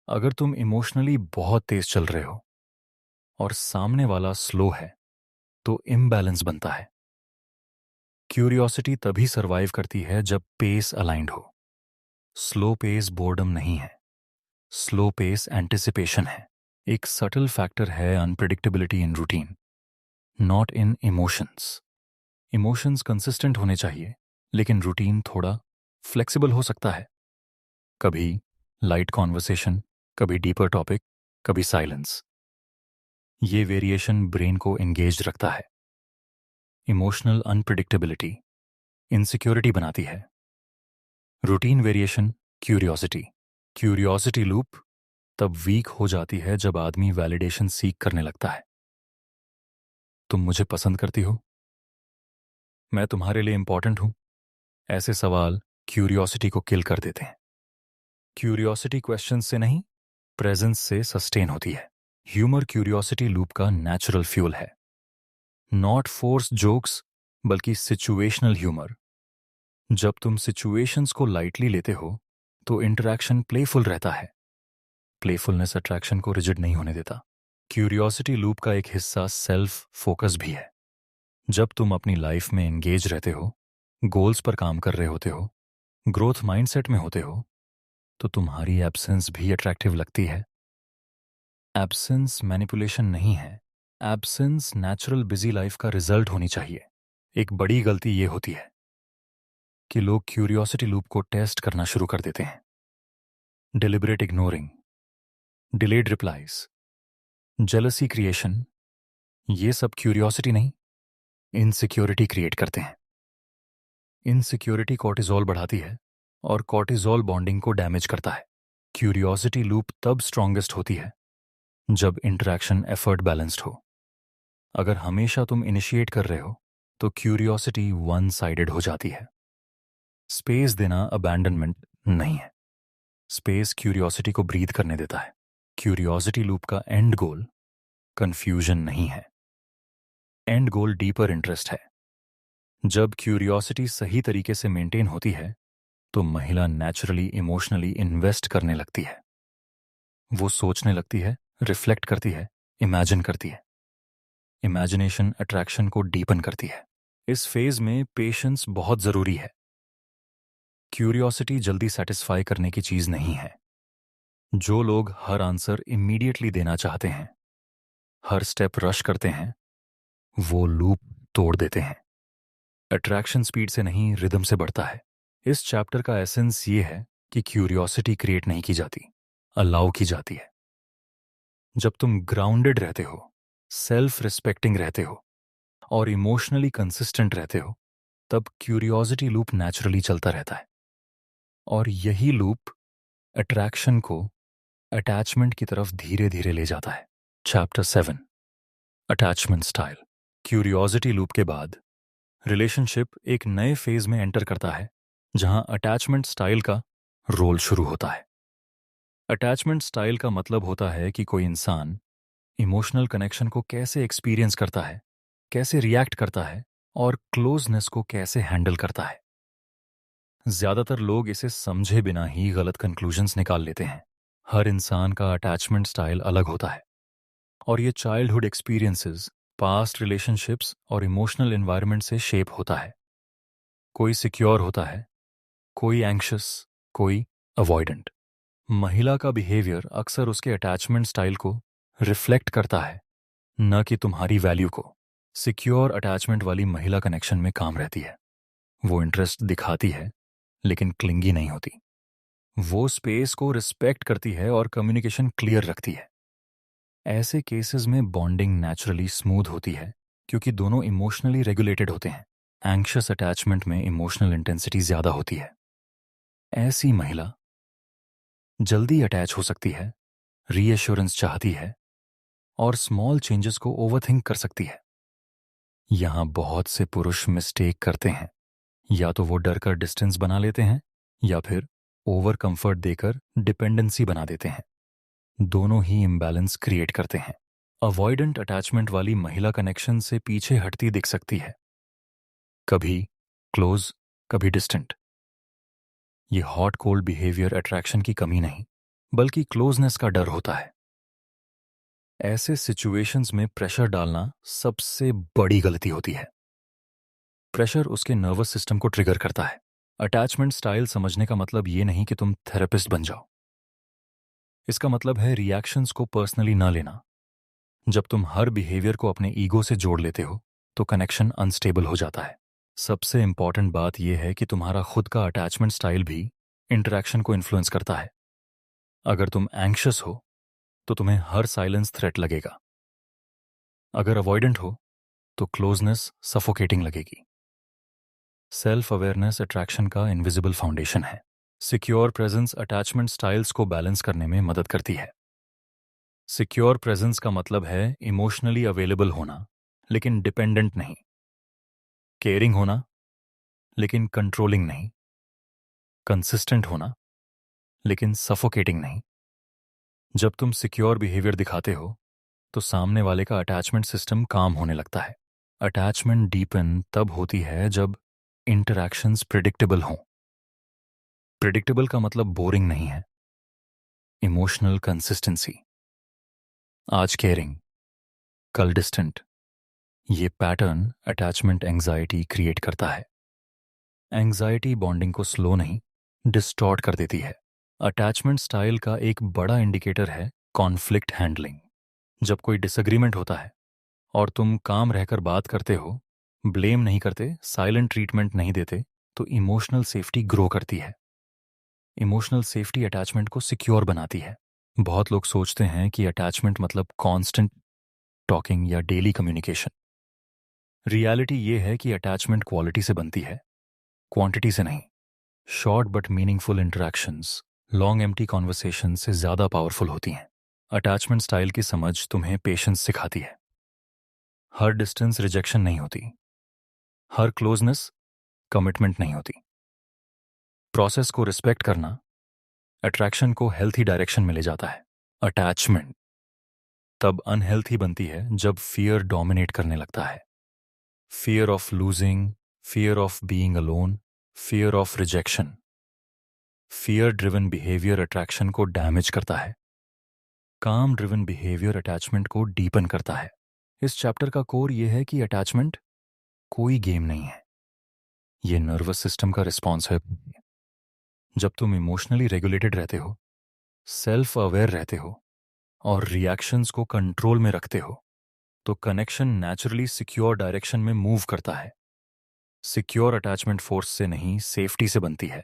अगर तुम इमोशनली बहुत तेज चल रहे हो और सामने वाला स्लो है, तो इम्बैलेंस बनता है। क्यूरियोसिटी तभी सर्वाइव करती है जब पेस अलाइंड हो। स्लो पेस बोर्डम नहीं है, स्लो पेस एंटिसिपेशन है। एक सटल फैक्टर है unpredictability in routine, not in emotions. Emotions consistent होने चाहिए, लेकिन रूटीन थोड़ा फ्लेक्सिबल हो सकता है। कभी लाइट कॉन्वर्सेशन, कभी डीपर टॉपिक, कभी साइलेंस। ये वेरिएशन ब्रेन को एंगेज रखता है। इमोशनल अनप्रिडिक्टेबिलिटी इनसिक्योरिटी बनाती है। Routine variation curiosity. Curiosity loop तब वीक हो जाती है जब आदमी वैलिडेशन सीक करने लगता है। तुम मुझे पसंद करती हो, मैं तुम्हारे लिए इंपॉर्टेंट हूं। ऐसे सवाल क्यूरियोसिटी को किल कर देते हैं। क्यूरियोसिटी क्वेश्चन से नहीं, प्रेजेंस से सस्टेन होती है। ह्यूमर क्यूरियोसिटी लूप का नेचुरल फ्यूल है। नॉट फोर्स जोक्स, बल्कि सिचुएशनल ह्यूमर। जब तुम सिचुएशंस को लाइटली लेते हो, तो इंटरैक्शन प्लेफुल रहता है। प्लेफुलनेस अट्रैक्शन को रिजिड नहीं होने देता। क्यूरियोसिटी लूप का एक हिस्सा सेल्फ फोकस भी है। जब तुम अपनी लाइफ में एंगेज रहते हो, गोल्स पर काम कर रहे होते हो, ग्रोथ माइंडसेट में होते हो, तो तुम्हारी एब्सेंस भी अट्रैक्टिव लगती है। एब्सेंस मैनिपुलेशन नहीं है, एब्सेंस नेचुरल बिजी लाइफ का रिजल्ट होनी चाहिए। एक बड़ी गलती ये होती है कि लोग क्यूरियोसिटी लूप को टेस्ट करना शुरू कर देते हैं। Deliberate ignoring, delayed replies, jealousy creation, ये सब क्यूरियोसिटी नहीं, इनसिक्योरिटी क्रिएट करते हैं। इनसिक्योरिटी कॉर्टिजोल बढ़ाती है और कॉर्टिजोल बॉन्डिंग को डैमेज करता है। क्यूरियोसिटी लूप तब स्ट्रॉन्गेस्ट होती है जब इंटरैक्शन एफर्ट बैलेंस्ड हो। अगर हमेशा तुम इनिशिएट कर रहे हो, तो क्यूरियोसिटी वन साइडेड हो जाती है। स्पेस देना अबैंडनमेंट नहीं है, स्पेस क्यूरियोसिटी को ब्रीथ करने देता है। क्यूरियोसिटी लूप का एंड गोल कंफ्यूजन नहीं है, एंड गोल डीपर इंटरेस्ट है। जब क्यूरियोसिटी सही तरीके से मेंटेन होती है, तो महिला नेचुरली इमोशनली इन्वेस्ट करने लगती है। वो सोचने लगती है, रिफ्लेक्ट करती है, इमेजिन करती है। इमेजिनेशन अट्रैक्शन को डीपन करती है। इस फेज में पेशेंस बहुत जरूरी है। क्यूरियोसिटी जल्दी सेटिस्फाई करने की चीज नहीं है। जो लोग हर आंसर इमीडिएटली देना चाहते हैं, हर स्टेप रश करते हैं, वो लूप तोड़ देते हैं। अट्रैक्शन स्पीड से नहीं, रिदम से बढ़ता है। इस चैप्टर का एसेंस ये है कि क्यूरियोसिटी क्रिएट नहीं की जाती, अलाउ की जाती है। जब तुम ग्राउंडेड रहते हो, सेल्फ रिस्पेक्टिंग रहते हो और इमोशनली कंसिस्टेंट रहते हो, तब क्यूरियोसिटी लूप नेचुरली चलता रहता है। और यही लूप अट्रैक्शन को अटैचमेंट की तरफ धीरे धीरे ले जाता है। Chapter 7, attachment style. Curiosity loop के बाद रिलेशनशिप एक नए फेज में एंटर करता है, जहां अटैचमेंट स्टाइल का रोल शुरू होता है। अटैचमेंट स्टाइल का मतलब होता है कि कोई इंसान इमोशनल कनेक्शन को कैसे एक्सपीरियंस करता है, कैसे रिएक्ट करता है और क्लोजनेस को कैसे हैंडल करता है। ज्यादातर लोग इसे समझे बिना ही गलत कंक्लूजन्स निकाल लेते हैं। हर इंसान का अटैचमेंट स्टाइल अलग होता है और ये चाइल्डहुड एक्सपीरियंसेस, पास्ट रिलेशनशिप्स और इमोशनल एनवायरनमेंट से शेप होता है। कोई सिक्योर होता है, कोई एंग्शियस, कोई अवॉइडेंट। महिला का बिहेवियर अक्सर उसके अटैचमेंट स्टाइल को रिफ्लेक्ट करता है, न कि तुम्हारी वैल्यू को। सिक्योर अटैचमेंट वाली महिला कनेक्शन में काम रहती है। वो इंटरेस्ट दिखाती है लेकिन क्लिंगी नहीं होती। वो स्पेस को रिस्पेक्ट करती है और कम्युनिकेशन क्लियर रखती है। ऐसे केसेस में बॉन्डिंग नेचुरली स्मूथ होती है क्योंकि दोनों इमोशनली रेगुलेटेड होते हैं। एंग्शियस अटैचमेंट में इमोशनल इंटेंसिटी ज्यादा होती है। ऐसी महिला जल्दी अटैच हो सकती है, रीएश्योरेंस चाहती है और स्मॉल चेंजेस को ओवरथिंक कर सकती है। यहां बहुत से पुरुष मिस्टेक करते हैं। या तो वो डर कर डिस्टेंस बना लेते हैं या फिर ओवर कंफर्ट देकर डिपेंडेंसी बना देते हैं। दोनों ही इम्बैलेंस क्रिएट करते हैं। अवॉइडेंट अटैचमेंट वाली महिला कनेक्शन से पीछे हटती दिख सकती है, कभी क्लोज, कभी डिस्टेंट। ये हॉट कोल्ड बिहेवियर अट्रैक्शन की कमी नहीं, बल्कि क्लोजनेस का डर होता है। ऐसे सिचुएशंस में प्रेशर डालना सबसे बड़ी गलती होती है। प्रेशर उसके नर्वस सिस्टम को ट्रिगर करता है। अटैचमेंट स्टाइल समझने का मतलब ये नहीं कि तुम थेरेपिस्ट बन जाओ। इसका मतलब है रिएक्शंस को पर्सनली ना लेना। जब तुम हर बिहेवियर को अपने ईगो से जोड़ लेते हो तो कनेक्शन अनस्टेबल हो जाता है। सबसे इंपॉर्टेंट बात यह है कि तुम्हारा खुद का अटैचमेंट स्टाइल भी इंटरैक्शन को इन्फ्लुएंस करता है। अगर तुम एंग्शियस हो तो तुम्हें हर साइलेंस थ्रेट लगेगा। अगर अवॉइडेंट हो तो क्लोजनेस सफोकेटिंग लगेगी। सेल्फ अवेयरनेस अट्रैक्शन का इनविजिबल फाउंडेशन है। सिक्योर प्रेजेंस अटैचमेंट स्टाइल्स को बैलेंस करने में मदद करती है। सिक्योर प्रेजेंस का मतलब है इमोशनली अवेलेबल होना लेकिन डिपेंडेंट नहीं, केयरिंग होना लेकिन कंट्रोलिंग नहीं, कंसिस्टेंट होना लेकिन सफोकेटिंग नहीं। जब तुम सिक्योर बिहेवियर दिखाते हो तो सामने वाले का अटैचमेंट सिस्टम काम होने लगता है। अटैचमेंट डीपन तब होती है जब इंटरैक्शंस प्रिडिक्टेबल हों। प्रिडिक्टेबल का मतलब बोरिंग नहीं है, इमोशनल कंसिस्टेंसी। आज केयरिंग, कल डिस्टेंट। ये पैटर्न अटैचमेंट एंग्जाइटी क्रिएट करता है। एंग्जाइटी बॉन्डिंग को स्लो नहीं, डिस्टॉर्ट कर देती है। अटैचमेंट स्टाइल का एक बड़ा इंडिकेटर है कॉन्फ्लिक्ट हैंडलिंग। जब कोई डिसएग्रीमेंट होता है और तुम काम रहकर बात करते हो, ब्लेम नहीं करते, साइलेंट ट्रीटमेंट नहीं देते, तो इमोशनल सेफ्टी ग्रो करती है। इमोशनल सेफ्टी अटैचमेंट को सिक्योर बनाती है। बहुत लोग सोचते हैं कि अटैचमेंट मतलब कांस्टेंट टॉकिंग या डेली कम्युनिकेशन। रियलिटी ये है कि अटैचमेंट क्वालिटी से बनती है, क्वांटिटी से नहीं। Short but meaningful interactions long empty conversation से ज्यादा पावरफुल होती हैं। अटैचमेंट स्टाइल की समझ तुम्हें पेशेंस सिखाती है। हर डिस्टेंस रिजेक्शन नहीं होती, हर क्लोजनेस कमिटमेंट नहीं होती। प्रोसेस को रिस्पेक्ट करना अट्रैक्शन को हेल्थी डायरेक्शन में ले जाता है। अटैचमेंट तब अनहेल्थी बनती है जब फियर डोमिनेट करने लगता है। Fear of losing, fear of being alone, fear of rejection. Fear driven behaviour attraction को डैमेज करता है। काम ड्रिवन बिहेवियर अटैचमेंट को डीपन करता है। इस चैप्टर का कोर यह है कि अटैचमेंट कोई गेम नहीं है, ये नर्वस सिस्टम का रिस्पॉन्स है। जब तुम इमोशनली रेगुलेटेड रहते हो, सेल्फ अवेयर रहते हो और रिएक्शंस को कंट्रोल में रखते हो तो कनेक्शन नेचुरली सिक्योर डायरेक्शन में मूव करता है। सिक्योर अटैचमेंट फोर्स से नहीं, सेफ्टी से बनती है।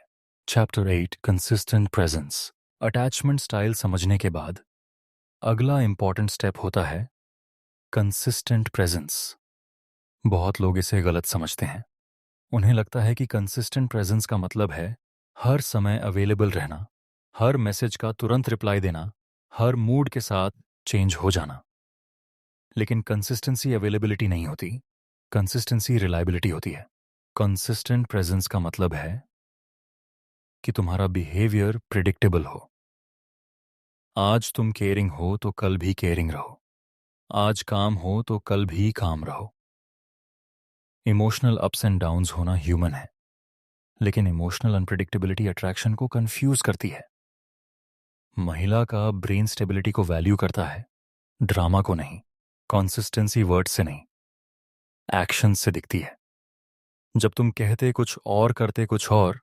Chapter 8 consistent presence. Attachment style समझने के बाद अगला इंपॉर्टेंट स्टेप होता है कंसिस्टेंट प्रेजेंस। बहुत लोग इसे गलत समझते हैं। उन्हें लगता है कि कंसिस्टेंट प्रेजेंस का मतलब है हर समय अवेलेबल रहना, हर मैसेज का तुरंत रिप्लाई देना, हर मूड के साथ चेंज हो जाना। लेकिन कंसिस्टेंसी अवेलेबिलिटी नहीं होती, कंसिस्टेंसी रिलायबिलिटी होती है। कंसिस्टेंट प्रेजेंस का मतलब है कि तुम्हारा बिहेवियर प्रिडिक्टेबल हो। आज तुम केयरिंग हो तो कल भी केयरिंग रहो, आज काम हो तो कल भी काम रहो। इमोशनल अप्स एंड डाउन्स होना ह्यूमन है, लेकिन इमोशनल अनप्रिडिक्टेबिलिटी अट्रैक्शन को कंफ्यूज करती है। महिला का ब्रेन स्टेबिलिटी को वैल्यू करता है, ड्रामा को नहीं। कंसिस्टेंसी वर्ड से नहीं, एक्शन से दिखती है। जब तुम कहते कुछ और करते कुछ और,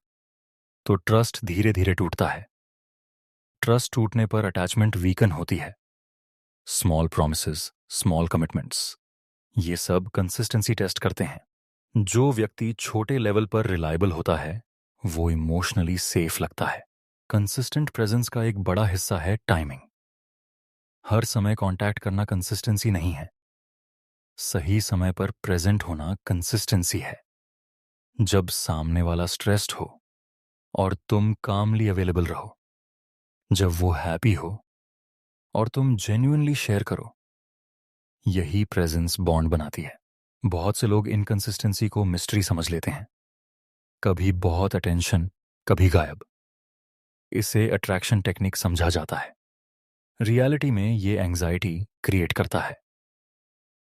तो ट्रस्ट धीरे धीरे टूटता है। ट्रस्ट टूटने पर अटैचमेंट वीकन होती है। स्मॉल प्रॉमिसेस, स्मॉल कमिटमेंट्स, ये सब कंसिस्टेंसी टेस्ट करते हैं। जो व्यक्ति छोटे लेवल पर रिलायबल होता है, वो इमोशनली सेफ लगता है। कंसिस्टेंट प्रेजेंस का एक बड़ा हिस्सा है टाइमिंग। हर समय कांटेक्ट करना कंसिस्टेंसी नहीं है। सही समय पर प्रेजेंट होना कंसिस्टेंसी है। जब सामने वाला स्ट्रेस्ड हो और तुम कामली अवेलेबल रहो, जब वो हैप्पी हो और तुम जेन्युइनली शेयर करो, यही प्रेजेंस बॉन्ड बनाती है। बहुत से लोग इनकंसिस्टेंसी को मिस्ट्री समझ लेते हैं। कभी बहुत अटेंशन, कभी गायब। इसे अट्रैक्शन टेक्निक समझा जाता है। रियलिटी में ये एंग्जाइटी क्रिएट करता है।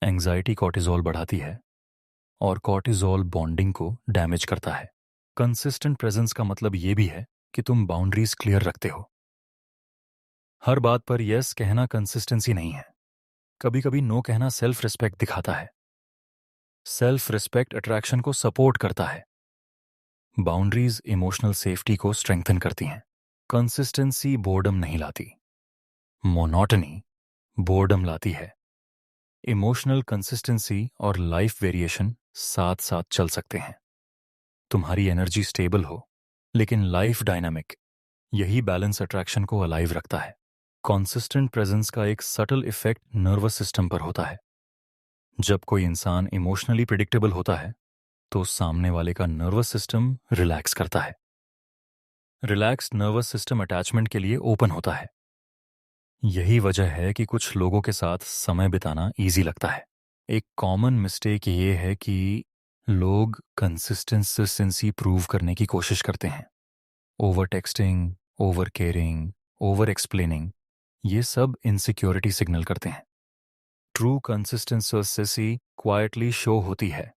एंग्जाइटी कॉर्टिजोल बढ़ाती है और कॉर्टिजोल बॉन्डिंग को डैमेज करता है। कंसिस्टेंट प्रेजेंस का मतलब ये भी है कि तुम बाउंड्रीज क्लियर रखते हो। हर बात पर यस कहना कंसिस्टेंसी नहीं है। कभी कभी नो कहना सेल्फ रिस्पेक्ट दिखाता है। सेल्फ रिस्पेक्ट अट्रैक्शन को सपोर्ट करता है। बाउंड्रीज इमोशनल सेफ्टी को स्ट्रेंथन करती हैं। कंसिस्टेंसी बोर्डम नहीं लाती, मोनोटनी बोर्डम लाती है। इमोशनल कंसिस्टेंसी और लाइफ वेरिएशन साथ साथ चल सकते हैं। तुम्हारी एनर्जी स्टेबल हो लेकिन लाइफ डायनामिक, यही बैलेंस अट्रैक्शन को अलाइव रखता है। कॉन्सिस्टेंट प्रेजेंस का एक सटल इफेक्ट नर्वस सिस्टम पर होता है। जब कोई इंसान इमोशनली प्रिडिक्टेबल होता है, तो सामने वाले का नर्वस सिस्टम रिलैक्स करता है। रिलैक्स्ड नर्वस सिस्टम अटैचमेंट के लिए ओपन होता है। यही वजह है कि कुछ लोगों के साथ समय बिताना इजी लगता है। एक कॉमन मिस्टेक ये है कि लोग कंसिस्टेंसी प्रूव करने की कोशिश करते हैं। Over texting, over caring, over explaining, ये सब इनसिक्योरिटी सिग्नल करते हैं। ट्रू कंसिस्टेंसी क्वाइटली शो होती है,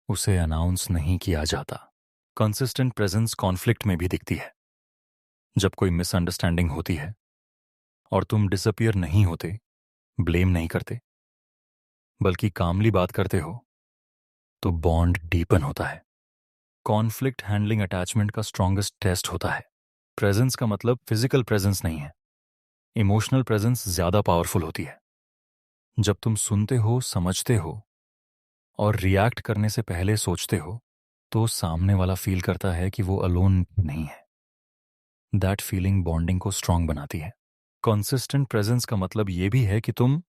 उसे अनाउंस नहीं किया जाता। कंसिस्टेंट प्रेजेंस कॉन्फ्लिक्ट में भी दिखती है। जब कोई मिसअंडरस्टैंडिंग होती है और तुम डिसअपियर नहीं होते, ब्लेम नहीं करते, बल्कि कामली बात करते हो, तो बॉन्ड डीपन होता है। कॉन्फ्लिक्ट हैंडलिंग अटैचमेंट का स्ट्रॉन्गेस्ट टेस्ट होता है। प्रेजेंस का मतलब फिजिकल प्रेजेंस नहीं है। इमोशनल प्रेजेंस ज्यादा पावरफुल होती है। जब तुम सुनते हो, समझते हो और रिएक्ट करने से पहले सोचते हो, तो सामने वाला फील करता है कि वो अलोन नहीं है। दैट फीलिंग बॉन्डिंग को स्ट्रांग बनाती है। कंसिस्टेंट प्रेजेंस का मतलब ये भी है कि तुम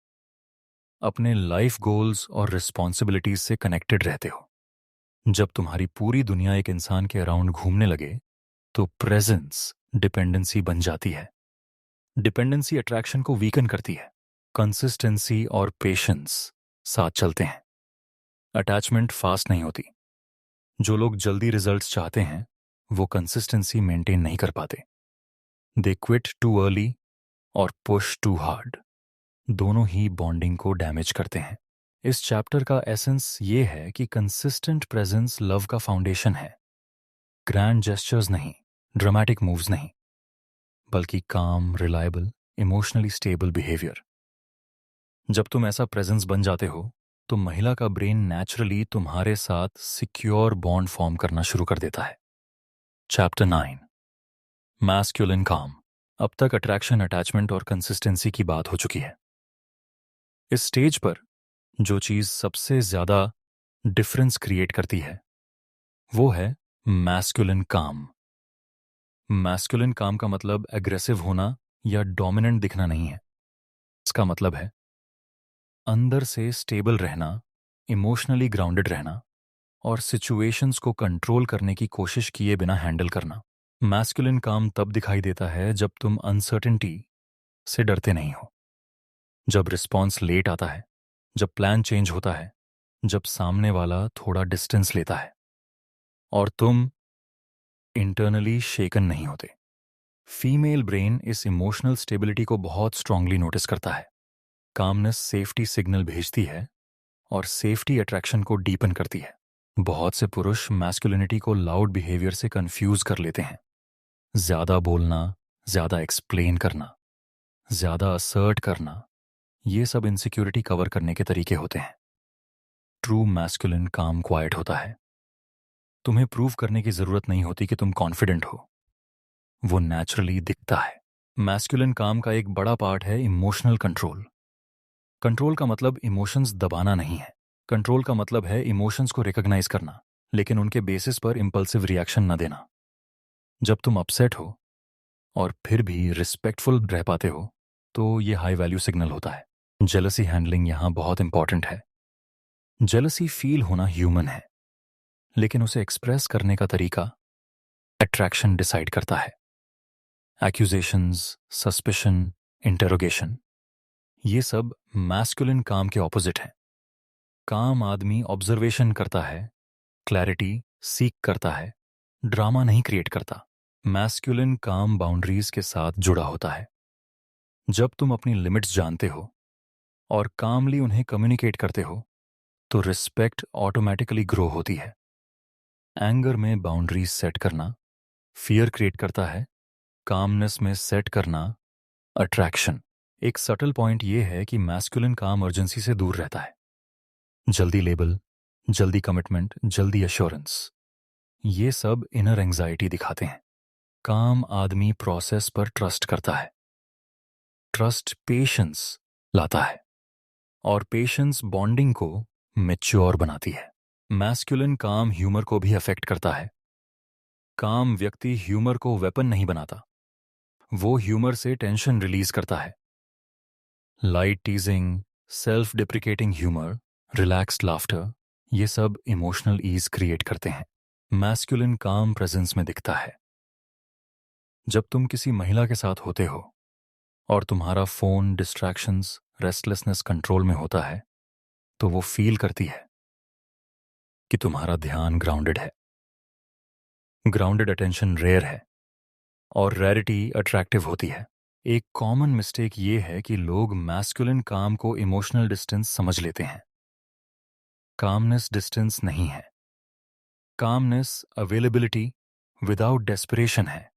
अपने लाइफ गोल्स और रिस्पॉन्सिबिलिटीज से कनेक्टेड रहते हो। जब तुम्हारी पूरी दुनिया एक इंसान के अराउंड घूमने लगे, तो प्रेजेंस डिपेंडेंसी बन जाती है। डिपेंडेंसी अट्रैक्शन को वीकन करती है। कंसिस्टेंसी और पेशेंस साथ चलते हैं। अटैचमेंट फास्ट नहीं होती। जो लोग जल्दी रिजल्ट्स चाहते हैं, वो कंसिस्टेंसी मेंटेन नहीं कर पाते। दे क्विट टू अर्ली और पुश टू हार्ड। दोनों ही बॉन्डिंग को डैमेज करते हैं। इस चैप्टर का एसेंस ये है कि कंसिस्टेंट प्रेजेंस लव का फाउंडेशन है। ग्रैंड जेस्चर्स नहीं, ड्रामेटिक मूव्स नहीं, बल्कि काम, रिलायबल, इमोशनली स्टेबल बिहेवियर। जब तुम ऐसा प्रेजेंस बन जाते हो, तो महिला का ब्रेन नेचुरली तुम्हारे साथ सिक्योर बॉन्ड फॉर्म करना शुरू कर देता है। चैप्टर 9, मैस्कुलिन काम। अब तक अट्रैक्शन, अटैचमेंट और कंसिस्टेंसी की बात हो चुकी है। इस स्टेज पर जो चीज सबसे ज्यादा डिफरेंस क्रिएट करती है, वो है मैस्कुलिन काम। मैस्कुलिन काम का मतलब एग्रेसिव होना या डोमिनेंट दिखना नहीं है। इसका मतलब है अंदर से स्टेबल रहना, इमोशनली ग्राउंडेड रहना और सिचुएशंस को कंट्रोल करने की कोशिश किए बिना हैंडल करना। मैस्कुलिन काम तब दिखाई देता है जब तुम अनसर्टेनिटी से डरते नहीं हो, जब रिस्पॉन्स लेट आता है, जब प्लान चेंज होता है, जब सामने वाला थोड़ा डिस्टेंस लेता है और तुम इंटरनली शेकन नहीं होते। फीमेल ब्रेन इस इमोशनल स्टेबिलिटी को बहुत स्ट्रांगली नोटिस करता है। कामनेस सेफ्टी सिग्नल भेजती है और सेफ्टी अट्रैक्शन को डीपन करती है। बहुत से पुरुष मैस्कुलिनिटी को लाउड बिहेवियर से कंफ्यूज कर लेते हैं। ज्यादा बोलना, ज्यादा एक्सप्लेन करना, ज्यादा असर्ट करना, ये सब इनसिक्योरिटी कवर करने के तरीके होते हैं। ट्रू मैस्कुलिन काम क्वाइट होता है। तुम्हें प्रूव करने की जरूरत नहीं होती कि तुम कॉन्फिडेंट हो, वो नेचुरली दिखता है। मैस्कुलिन काम का एक बड़ा पार्ट है इमोशनल कंट्रोल। कंट्रोल का मतलब इमोशंस दबाना नहीं है। कंट्रोल का मतलब है इमोशंस को रिकॉग्नाइज करना, लेकिन उनके बेसिस पर इंपल्सिव रिएक्शन न देना। जब तुम अपसेट हो और फिर भी रिस्पेक्टफुल रह पाते हो, तो ये हाई वैल्यू सिग्नल होता है। जेलसी हैंडलिंग यहां बहुत इंपॉर्टेंट है। जेलसी फील होना ह्यूमन है, लेकिन उसे एक्सप्रेस करने का तरीका अट्रैक्शन डिसाइड करता है। एक्यूजेशंस, सस्पिशन, इंटेरोगेशन, ये सब मैस्कुलिन काम के ऑपोजिट हैं। काम आदमी ऑब्जर्वेशन करता है, क्लैरिटी सीक करता है, ड्रामा नहीं क्रिएट करता। मैस्कुलिन काम बाउंड्रीज के साथ जुड़ा होता है। जब तुम अपनी लिमिट्स जानते हो और कामली उन्हें कम्युनिकेट करते हो, तो रिस्पेक्ट ऑटोमेटिकली ग्रो होती है। एंगर में बाउंड्रीज सेट करना फियर क्रिएट करता है, कामनेस में सेट करना अट्रैक्शन। एक सटल पॉइंट यह है कि मैस्कुलिन काम अर्जेंसी से दूर रहता है। जल्दी लेबल, जल्दी कमिटमेंट, जल्दी अश्योरेंस, ये सब इनर एंजाइटी दिखाते हैं। काम आदमी प्रोसेस पर ट्रस्ट करता है। ट्रस्ट पेशेंस लाता है, और पेशेंस बॉन्डिंग को मैच्योर बनाती है। मैस्कुलिन काम ह्यूमर को भी अफेक्ट करता है। काम व्यक्ति ह्यूमर को वेपन नहीं बनाता, वो ह्यूमर से टेंशन रिलीज करता है। Light टीजिंग, self deprecating humour, relaxed laughter, ये सब इमोशनल ईज क्रिएट करते हैं। मैस्कुलिन काम प्रेजेंस में दिखता है। जब तुम किसी महिला के साथ होते हो और तुम्हारा फोन, डिस्ट्रैक्शंस, रेस्टलेसनेस कंट्रोल में होता है, तो वो फील करती है कि तुम्हारा ध्यान ग्राउंडेड है। ग्राउंडेड अटेंशन रेयर है, और रेयरिटी अट्रैक्टिव होती है। एक कॉमन मिस्टेक ये है कि लोग मैस्कुलिन काम को इमोशनल डिस्टेंस समझ लेते हैं। कामनेस डिस्टेंस नहीं है। कामनेस अवेलेबिलिटी विदाउट डेस्परेशन है।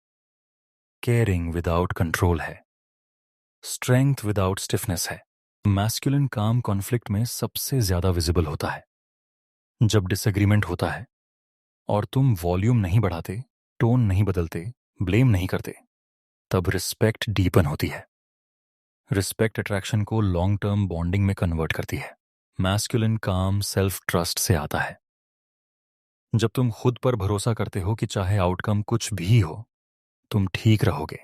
केयरिंग विदाउट कंट्रोल है। स्ट्रेंथ विदाउट स्टिफनेस है। मैस्कुलिन काम कॉन्फ्लिक्ट में सबसे ज्यादा विजिबल होता है। जब डिसएग्रीमेंट होता है और तुम वॉल्यूम नहीं बढ़ाते, टोन नहीं बदलते, ब्लेम नहीं करते, तब रिस्पेक्ट डीपन होती है। रिस्पेक्ट अट्रैक्शन को लॉन्ग टर्म बॉन्डिंग में कन्वर्ट करती है। मैस्कुलिन काम सेल्फ ट्रस्ट से आता है। जब तुम खुद पर भरोसा करते हो कि चाहे आउटकम कुछ भी हो, तुम ठीक रहोगे,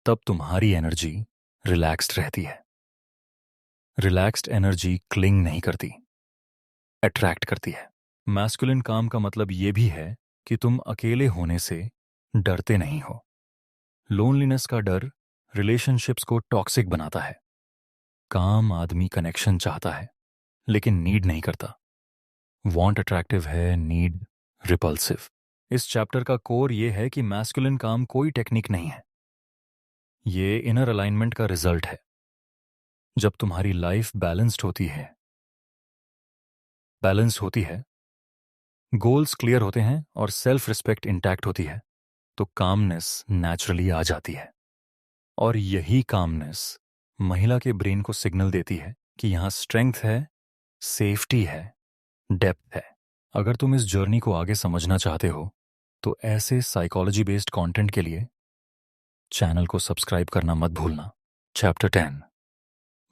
तब तुम्हारी एनर्जी रिलैक्स्ड रहती है। रिलैक्स्ड एनर्जी क्लिंग नहीं करती, अट्रैक्ट करती है। मैस्कुलिन काम का मतलब यह भी है कि तुम अकेले होने से डरते नहीं हो। लोनलीनेस का डर रिलेशनशिप्स को टॉक्सिक बनाता है। काम आदमी कनेक्शन चाहता है, लेकिन नीड नहीं करता। वांट अट्रैक्टिव है, नीड रिपल्सिव। इस चैप्टर का कोर ये है कि मैस्कुलिन काम कोई टेक्निक नहीं है, ये इनर अलाइनमेंट का रिजल्ट है। जब तुम्हारी लाइफ बैलेंस होती है, गोल्स क्लियर होते हैं और सेल्फ रिस्पेक्ट इंटैक्ट होती है, तो कामनेस नेचुरली आ जाती है। और यही कामनेस महिला के ब्रेन को सिग्नल देती है कि यहां स्ट्रेंथ है, सेफ्टी है, डेप्थ है। अगर तुम इस जर्नी को आगे समझना चाहते हो, तो ऐसे साइकोलॉजी बेस्ड कंटेंट के लिए चैनल को सब्सक्राइब करना मत भूलना। Chapter 10,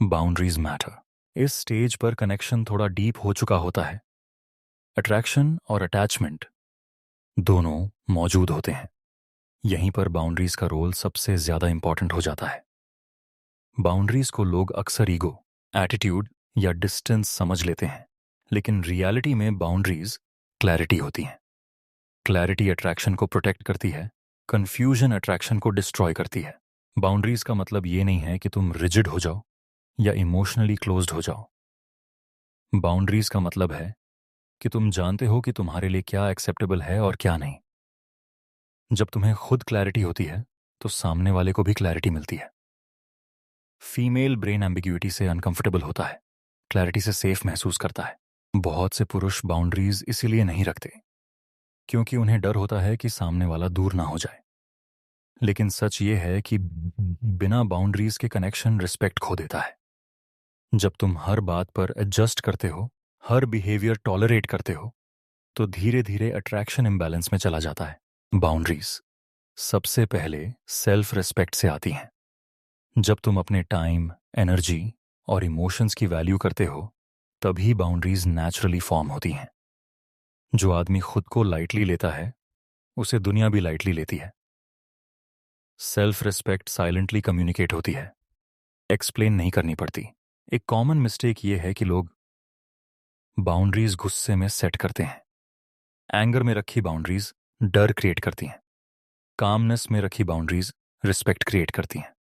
boundaries matter. इस स्टेज पर कनेक्शन थोड़ा डीप हो चुका होता है। अट्रैक्शन और अटैचमेंट दोनों मौजूद होते हैं। यहीं पर बाउंड्रीज का रोल सबसे ज्यादा इंपॉर्टेंट हो जाता है। बाउंड्रीज को लोग अक्सर ईगो, एटीट्यूड या डिस्टेंस समझ लेते हैं, लेकिन रियलिटी में बाउंड्रीज क्लैरिटी होती हैं। क्लैरिटी अट्रैक्शन को प्रोटेक्ट करती है, कंफ्यूजन अट्रैक्शन को डिस्ट्रॉय करती है। बाउंड्रीज का मतलब ये नहीं है कि तुम रिजिड हो जाओ या इमोशनली क्लोज्ड हो जाओ। बाउंड्रीज का मतलब है कि तुम जानते हो कि तुम्हारे लिए क्या एक्सेप्टेबल है और क्या नहीं। जब तुम्हें खुद क्लैरिटी होती है, तो सामने वाले को भी क्लैरिटी मिलती है। फीमेल ब्रेन एम्बिग्यूटी से अनकंफर्टेबल होता है, क्लैरिटी से सेफ महसूस करता है। बहुत से पुरुष बाउंड्रीज इसीलिए नहीं रखते क्योंकि उन्हें डर होता है कि सामने वाला दूर ना हो जाए। लेकिन सच ये है कि बिना बाउंड्रीज के कनेक्शन रिस्पेक्ट खो देता है। जब तुम हर बात पर एडजस्ट करते हो, हर बिहेवियर टॉलरेट करते हो, तो धीरे धीरे अट्रैक्शन इम्बैलेंस में चला जाता है। बाउंड्रीज सबसे पहले सेल्फ रिस्पेक्ट से आती हैं। जब तुम अपने टाइम, एनर्जी और इमोशंस की वैल्यू करते हो, तभी बाउंड्रीज नेचुरली फॉर्म होती हैं। जो आदमी खुद को लाइटली लेता है, उसे दुनिया भी लाइटली लेती है। सेल्फ रिस्पेक्ट साइलेंटली कम्युनिकेट होती है, एक्सप्लेन नहीं करनी पड़ती। एक कॉमन मिस्टेक ये है कि लोग बाउंड्रीज गुस्से में सेट करते हैं। एंगर में रखी बाउंड्रीज डर क्रिएट करती हैं। कामनेस में रखी बाउंड्रीज रिस्पेक्ट क्रिएट करती हैं।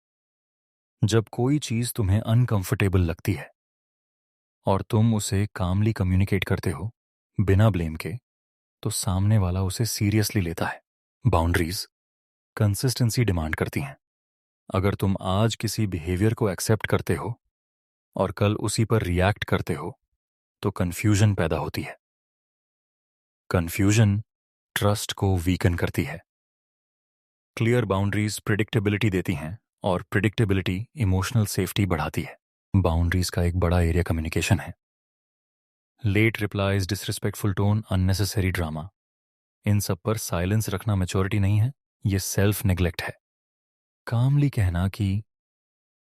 जब कोई चीज तुम्हें अनकंफर्टेबल लगती है और तुम उसे कामली कम्युनिकेट करते हो बिना ब्लेम के, तो सामने वाला उसे सीरियसली लेता है। बाउंड्रीज कंसिस्टेंसी डिमांड करती हैं। अगर तुम आज किसी बिहेवियर को एक्सेप्ट करते हो और कल उसी पर रिएक्ट करते हो, तो कंफ्यूजन पैदा होती है। कंफ्यूजन ट्रस्ट को वीकन करती है। क्लियर बाउंड्रीज प्रिडिक्टेबिलिटी देती हैं और प्रिडिक्टेबिलिटी इमोशनल सेफ्टी बढ़ाती है। बाउंड्रीज का एक बड़ा एरिया कम्युनिकेशन है। Late replies, disrespectful tone, unnecessary drama, इन सब पर साइलेंस रखना मैच्योरिटी नहीं है, ये सेल्फ नेग्लेक्ट है। कामली कहना कि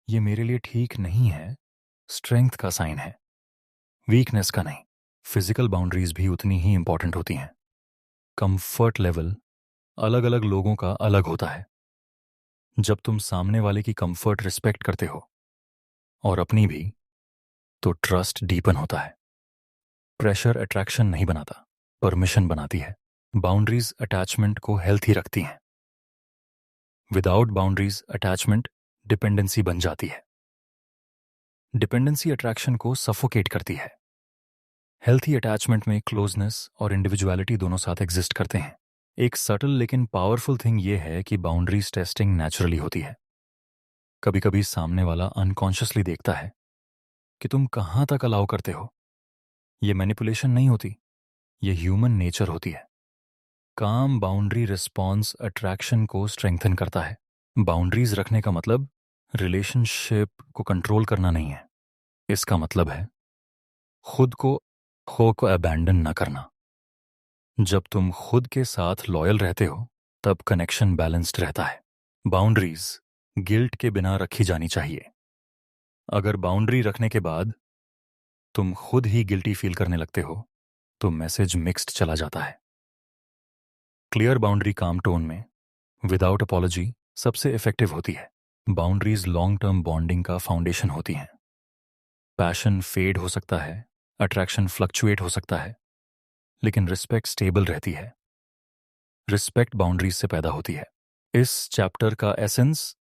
ये मेरे लिए ठीक नहीं है स्ट्रेंथ का साइन है, वीकनेस का नहीं। फिजिकल बाउंड्रीज भी उतनी ही इंपॉर्टेंट होती हैं। कंफर्ट लेवल अलग अलग लोगों का अलग होता है। जब तुम सामने वाले की कंफर्ट रिस्पेक्ट करते हो और अपनी भी, तो ट्रस्ट डीपन होता है। प्रेशर अट्रैक्शन नहीं बनाता, परमिशन बनाती है। बाउंड्रीज अटैचमेंट को हेल्थी रखती हैं। विदाउट बाउंड्रीज अटैचमेंट डिपेंडेंसी बन जाती है। डिपेंडेंसी अट्रैक्शन को सफोकेट करती है। हेल्थी अटैचमेंट में क्लोजनेस और इंडिविजुअलिटी दोनों साथ एग्जिस्ट करते हैं। एक सटल लेकिन पावरफुल थिंग ये है कि बाउंड्रीज टेस्टिंग नेचुरली होती है। कभी कभी सामने वाला अनकॉन्शियसली देखता है कि तुम कहाँ तक अलाउ करते हो। ये मैनिपुलेशन नहीं होती, ये ह्यूमन नेचर होती है। काम बाउंड्री रिस्पॉन्स अट्रैक्शन को स्ट्रेंथन करता है। बाउंड्रीज रखने का मतलब रिलेशनशिप को कंट्रोल करना नहीं है। इसका मतलब है खुद को अबैंडन ना करना। जब तुम खुद के साथ लॉयल रहते हो, तब कनेक्शन बैलेंस्ड रहता है। बाउंड्रीज गिल्ट के बिना रखी जानी चाहिए। अगर बाउंड्री रखने के बाद तुम खुद ही गिल्टी फील करने लगते हो, तो मैसेज मिक्स्ड चला जाता है। क्लियर बाउंड्री काम टोन में विदाउट अपॉलॉजी सबसे इफेक्टिव होती है। बाउंड्रीज लॉन्ग टर्म बॉन्डिंग का फाउंडेशन होती हैं। पैशन फेड हो सकता है, अट्रैक्शन फ्लक्चुएट हो सकता है, लेकिन रिस्पेक्ट स्टेबल रहती है। रिस्पेक्ट बाउंड्रीज से पैदा होती है। इस चैप्टर का एसेंस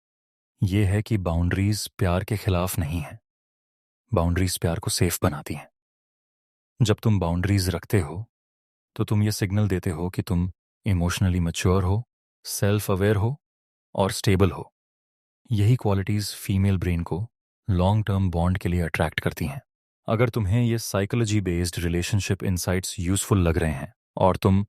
ये है कि बाउंड्रीज प्यार के खिलाफ नहीं है। बाउंड्रीज प्यार को सेफ बनाती हैं। जब तुम बाउंड्रीज रखते हो, तो तुम ये सिग्नल देते हो कि तुम इमोशनली मैच्योर हो, सेल्फ अवेयर हो और स्टेबल हो। यही क्वालिटीज फीमेल ब्रेन को लॉन्ग टर्म बॉन्ड के लिए अट्रैक्ट करती हैं। अगर तुम्हें ये psychology based relationship insights useful लग रहे हैं और तुम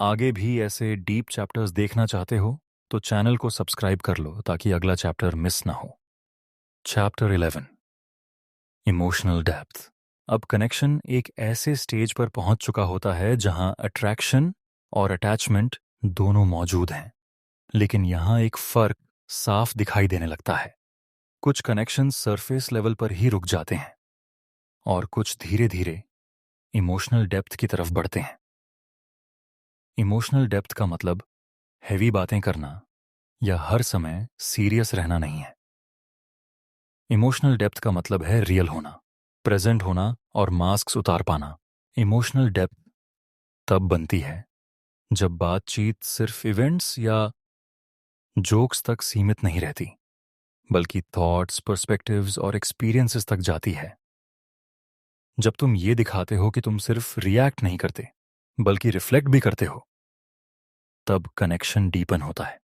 आगे भी ऐसे डीप चैप्टर्स देखना चाहते हो, तो चैनल को सब्सक्राइब कर लो ताकि अगला चैप्टर मिस ना हो। Chapter 11 emotional depth. अब कनेक्शन एक ऐसे स्टेज पर पहुंच चुका होता है जहां अट्रैक्शन और अटैचमेंट दोनों मौजूद हैं, लेकिन यहां एक फर्क साफ दिखाई देने लगता है। कुछ कनेक्शन सरफेस लेवल पर ही रुक जाते हैं और कुछ धीरे धीरे इमोशनल डेप्थ की तरफ बढ़ते हैं। इमोशनल डेप्थ का मतलब हैवी बातें करना या हर समय सीरियस रहना नहीं है। इमोशनल डेप्थ का मतलब है रियल होना, प्रेजेंट होना और मास्क्स उतार पाना। इमोशनल डेप्थ तब बनती है जब बातचीत सिर्फ इवेंट्स या जोक्स तक सीमित नहीं रहती, बल्कि थॉट्स, पर्सपेक्टिव्स और एक्सपीरियंसेस तक जाती है। जब तुम ये दिखाते हो कि तुम सिर्फ रिएक्ट नहीं करते, बल्कि रिफ्लेक्ट भी करते हो, तब कनेक्शन डीपन होता है।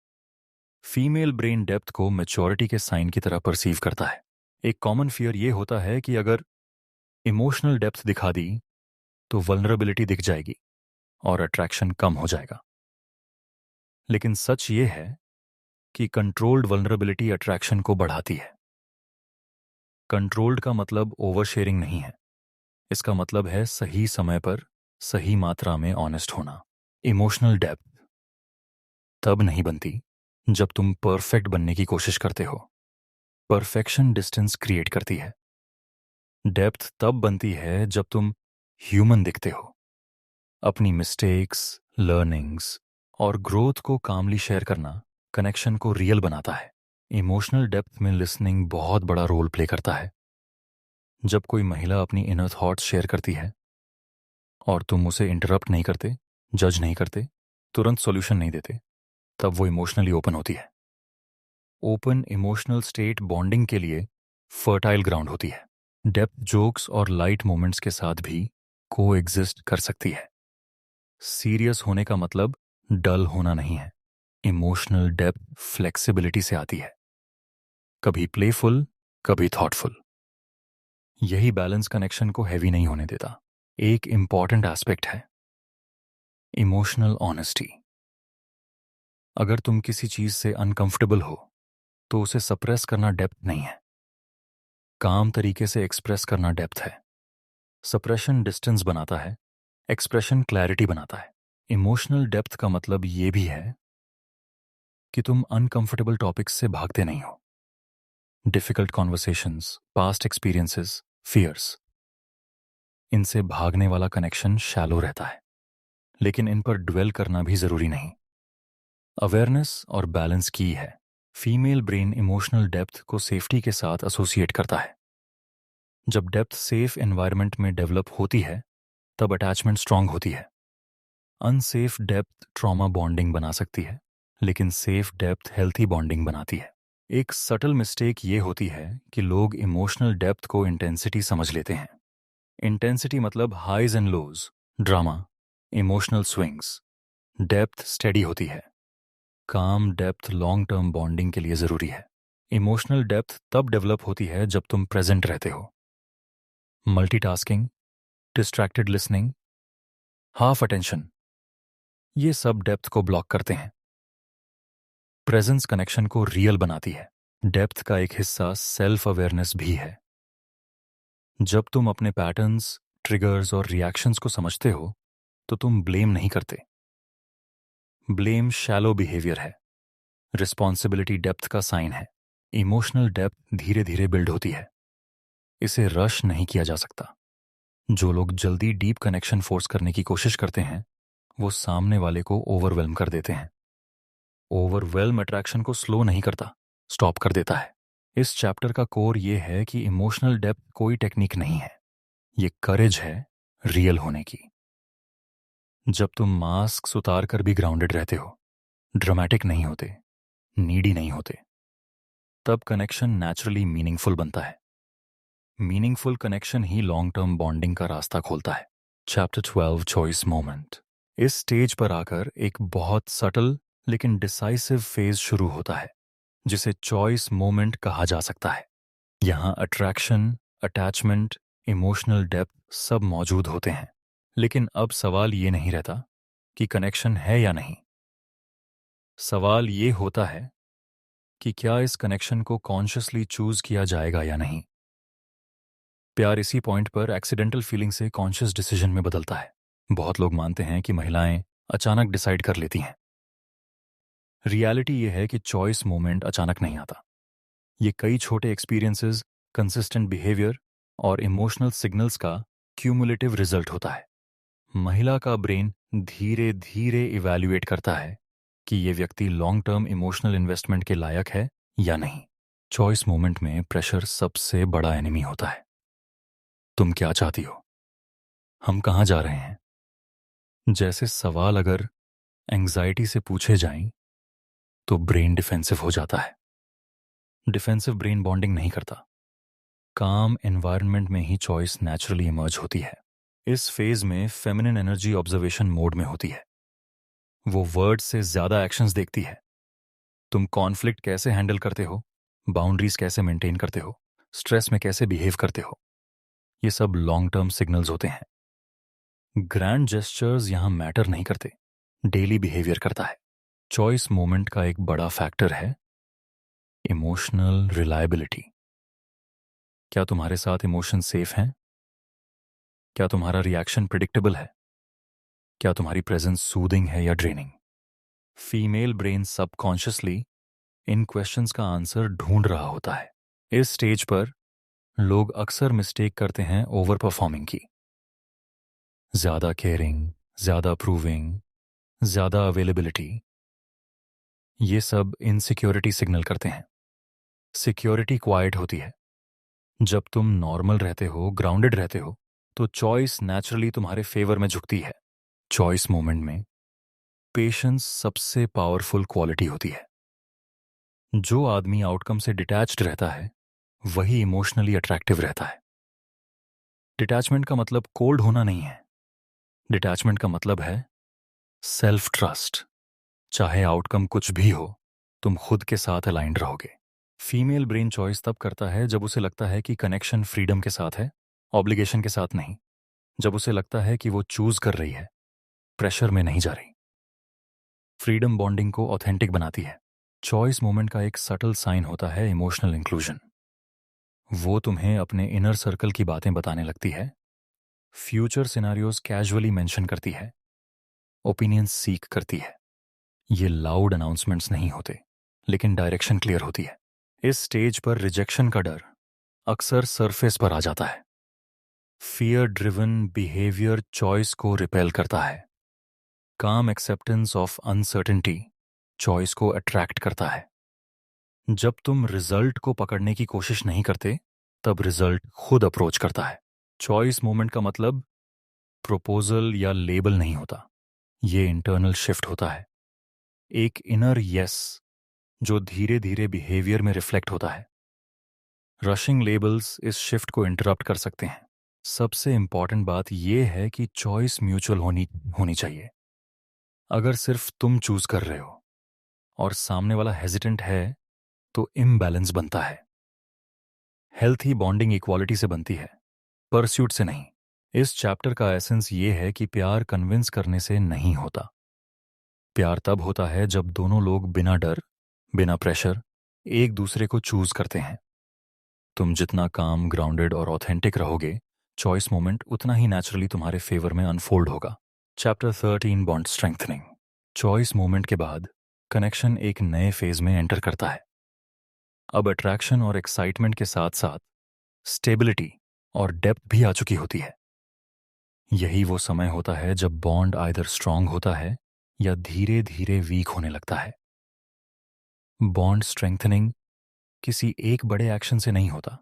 फीमेल ब्रेन डेप्थ को मैच्योरिटी के साइन की तरह परसीव करता है। एक कॉमन फियर ये होता है कि अगर इमोशनल डेप्थ दिखा दी, तो वल्नरेबिलिटी दिख जाएगी और अट्रैक्शन कम हो जाएगा। लेकिन सच ये है कि कंट्रोल्ड वल्नरेबिलिटी अट्रैक्शन को बढ़ाती है। कंट्रोल्ड का मतलब ओवर शेयरिंग नहीं है। इसका मतलब है सही समय पर सही मात्रा में ऑनेस्ट होना। इमोशनल डेप्थ तब नहीं बनती जब तुम परफेक्ट बनने की कोशिश करते हो। परफेक्शन डिस्टेंस क्रिएट करती है। डेप्थ तब बनती है जब तुम ह्यूमन दिखते हो। अपनी मिस्टेक्स, लर्निंग्स और ग्रोथ को कामली शेयर करना कनेक्शन को रियल बनाता है। इमोशनल डेप्थ में लिसनिंग बहुत बड़ा रोल प्ले करता है। जब कोई महिला अपनी इनर थॉट्स शेयर करती है और तुम उसे इंटरप्ट नहीं करते, जज नहीं करते, तुरंत सॉल्यूशन नहीं देते, तब वो इमोशनली ओपन होती है। ओपन इमोशनल स्टेट बॉन्डिंग के लिए फर्टाइल ग्राउंड होती है। डेप्थ जोक्स और लाइट मोमेंट्स के साथ भी को एग्जिस्ट कर सकती है। सीरियस होने का मतलब डल होना नहीं है। इमोशनल डेप्थ फ्लेक्सिबिलिटी से आती है, कभी प्लेफुल, कभी थॉटफुल। यही बैलेंस कनेक्शन को हैवी नहीं होने देता। एक इंपॉर्टेंट एस्पेक्ट है इमोशनल ऑनेस्टी। अगर तुम किसी चीज से अनकंफर्टेबल हो तो उसे सप्रेस करना डेप्थ नहीं है। काम तरीके से एक्सप्रेस करना डेप्थ है। सप्रेशन डिस्टेंस बनाता है, एक्सप्रेशन क्लैरिटी बनाता है। इमोशनल डेप्थ का मतलब ये भी है कि तुम अनकंफर्टेबल टॉपिक्स से भागते नहीं हो। Difficult conversations, past experiences, fears, इनसे भागने वाला कनेक्शन शैलो रहता है, लेकिन इन पर ड्वेल करना भी जरूरी नहीं। अवेयरनेस और बैलेंस की है। फीमेल ब्रेन इमोशनल डेप्थ को सेफ्टी के साथ एसोसिएट करता है। जब डेप्थ सेफ एनवायरनमेंट में डेवलप होती है तब अटैचमेंट स्ट्रांग होती है। अनसेफ डेप्थ ट्रॉमा बॉन्डिंग बना सकती है, लेकिन सेफ डेप्थ हेल्थी बॉन्डिंग बनाती है। एक सटल मिस्टेक ये होती है कि लोग इमोशनल डेप्थ को इंटेंसिटी समझ लेते हैं। इंटेंसिटी मतलब highs and lows, drama, emotional swings. Depth steady होती है। काम डेप्थ लॉन्ग टर्म बॉन्डिंग के लिए जरूरी है। इमोशनल डेप्थ तब डेवलप होती है जब तुम प्रेजेंट रहते हो। Multitasking, distracted listening, half attention, ये सब डेप्थ को ब्लॉक करते हैं। प्रेजेंस कनेक्शन को रियल बनाती है। डेप्थ का एक हिस्सा सेल्फ अवेयरनेस भी है। जब तुम अपने पैटर्न्स, ट्रिगर्स और रिएक्शंस को समझते हो तो तुम ब्लेम नहीं करते। ब्लेम शैलो बिहेवियर है। रिस्पॉन्सिबिलिटी डेप्थ का साइन है। इमोशनल डेप्थ धीरे धीरे बिल्ड होती है। इसे रश नहीं किया जा सकता। जो लोग जल्दी डीप कनेक्शन फोर्स करने की कोशिश करते हैं वो सामने वाले को ओवरवेल्म कर देते हैं। ओवरवेल्म अट्रैक्शन को स्लो नहीं करता, स्टॉप कर देता है। इस चैप्टर का कोर ये है कि इमोशनल डेप्थ कोई टेक्निक नहीं है, ये करेज है रियल होने की। जब तुम मास्क उतार कर भी ग्राउंडेड रहते हो, ड्रामेटिक नहीं होते, नीडी नहीं होते, तब कनेक्शन नेचुरली मीनिंगफुल बनता है। मीनिंगफुल कनेक्शन ही लॉन्ग टर्म बॉन्डिंग का रास्ता खोलता है। Chapter 12 choice moment. इस स्टेज पर आकर एक बहुत सटल लेकिन डिसाइसिव फेज शुरू होता है जिसे चॉइस मोमेंट कहा जा सकता है। यहां अट्रैक्शन, अटैचमेंट, इमोशनल डेप्थ सब मौजूद होते हैं, लेकिन अब सवाल ये नहीं रहता कि कनेक्शन है या नहीं। सवाल ये होता है कि क्या इस कनेक्शन को कॉन्शियसली चूज किया जाएगा या नहीं। प्यार इसी पॉइंट पर एक्सीडेंटल फीलिंग से कॉन्शियस डिसीजन में बदलता है। बहुत लोग मानते हैं कि महिलाएं अचानक डिसाइड कर लेती हैं। रियलिटी ये है कि चॉइस मोमेंट अचानक नहीं आता। ये कई छोटे एक्सपीरियंसेस, कंसिस्टेंट बिहेवियर और इमोशनल सिग्नल्स का क्यूमुलेटिव रिजल्ट होता है। महिला का ब्रेन धीरे धीरे इवैल्यूएट करता है कि ये व्यक्ति लॉन्ग टर्म इमोशनल इन्वेस्टमेंट के लायक है या नहीं। चॉइस मोमेंट में प्रेशर सबसे बड़ा एनिमी होता है। तुम क्या चाहती हो? हम कहाँ जा रहे हैं? जैसे सवाल अगर एंग्जाइटी से पूछे जाएं तो ब्रेन डिफेंसिव हो जाता है। डिफेंसिव ब्रेन बॉन्डिंग नहीं करता। काम एनवायरनमेंट में ही चॉइस नेचुरली इमर्ज होती है। इस फेज में फेमिनिन एनर्जी ऑब्जर्वेशन मोड में होती है। वो वर्ड से ज्यादा एक्शंस देखती है। तुम कॉन्फ्लिक्ट कैसे हैंडल करते हो, बाउंड्रीज कैसे मेंटेन करते हो, स्ट्रेस में कैसे बिहेव करते हो, ये सब लॉन्ग टर्म सिग्नल्स होते हैं। ग्रैंड जेस्चर्स यहां मैटर नहीं करते, डेली बिहेवियर करता है। चॉइस मोमेंट का एक बड़ा फैक्टर है इमोशनल रिलायबिलिटी। क्या तुम्हारे साथ इमोशन सेफ हैं? क्या तुम्हारा रिएक्शन प्रिडिक्टेबल है? क्या तुम्हारी प्रेजेंस सूदिंग है या ड्रेनिंग? फीमेल ब्रेन सबकॉन्शियसली इन क्वेश्चंस का आंसर ढूंढ रहा होता है। इस स्टेज पर लोग अक्सर मिस्टेक करते हैं ओवर परफॉर्मिंग की। ज्यादा केयरिंग, ज्यादा अप्रूविंग, ज्यादा अवेलेबिलिटी, ये सब इनसिक्योरिटी सिग्नल करते हैं। सिक्योरिटी क्वाइट होती है। जब तुम नॉर्मल रहते हो, ग्राउंडेड रहते हो, तो चॉइस नेचुरली तुम्हारे फेवर में झुकती है। चॉइस मोमेंट में पेशेंस सबसे पावरफुल क्वालिटी होती है। जो आदमी आउटकम से डिटैच्ड रहता है वही इमोशनली अट्रैक्टिव रहता है। डिटैचमेंट का मतलब कोल्ड होना नहीं है। डिटैचमेंट का मतलब है सेल्फ ट्रस्ट। चाहे आउटकम कुछ भी हो, तुम खुद के साथ अलाइंड रहोगे। फीमेल ब्रेन चॉइस तब करता है जब उसे लगता है कि कनेक्शन फ्रीडम के साथ है, ऑब्लिगेशन के साथ नहीं। जब उसे लगता है कि वो चूज कर रही है, प्रेशर में नहीं जा रही। फ्रीडम बॉन्डिंग को ऑथेंटिक बनाती है। चॉइस मोमेंट का एक सटल साइन होता है इमोशनल इंक्लूजन। वो तुम्हें अपने इनर सर्कल की बातें बताने लगती है, फ्यूचर सिनारियोज कैजुअली मेंशन करती है, ओपिनियंस सीक करती है। ये लाउड अनाउंसमेंट्स नहीं होते, लेकिन डायरेक्शन क्लियर होती है। इस स्टेज पर रिजेक्शन का डर अक्सर सरफेस पर आ जाता है। फियर ड्रिवन बिहेवियर चॉइस को रिपेल करता है। काम एक्सेप्टेंस ऑफ अनसर्टेनिटी चॉइस को अट्रैक्ट करता है। जब तुम रिजल्ट को पकड़ने की कोशिश नहीं करते, तब रिजल्ट खुद अप्रोच करता है। चॉइस मोमेंट का मतलब प्रपोजल या लेबल नहीं होता, ये इंटरनल शिफ्ट होता है। एक इनर यस जो धीरे धीरे बिहेवियर में रिफ्लेक्ट होता है। रशिंग लेबल्स इस शिफ्ट को इंटरप्ट कर सकते हैं। सबसे इंपॉर्टेंट बात यह है कि चॉइस म्यूचुअल होनी चाहिए। अगर सिर्फ तुम चूज कर रहे हो और सामने वाला हेजिटेंट है, तो इम्बैलेंस बनता है। हेल्थी बॉन्डिंग इक्वालिटी से बनती है, परस्यूट से नहीं। इस चैप्टर का एसेंस ये है कि प्यार कन्विंस करने से नहीं होता। प्यार तब होता है जब दोनों लोग बिना डर, बिना प्रेशर एक दूसरे को चूज करते हैं। तुम जितना काम, ग्राउंडेड और ऑथेंटिक रहोगे, चॉइस मोमेंट उतना ही नेचुरली तुम्हारे फेवर में अनफोल्ड होगा। Chapter 13 bond strengthening. Choice moment के बाद कनेक्शन एक नए फेज में एंटर करता है। अब अट्रैक्शन और एक्साइटमेंट के साथ साथ स्टेबिलिटी और डेप्थ भी आ चुकी होती है। यही वो समय होता है जब बॉन्ड आइदर स्ट्रांग होता है या धीरे धीरे वीक होने लगता है। बॉन्ड स्ट्रेंथनिंग किसी एक बड़े एक्शन से नहीं होता,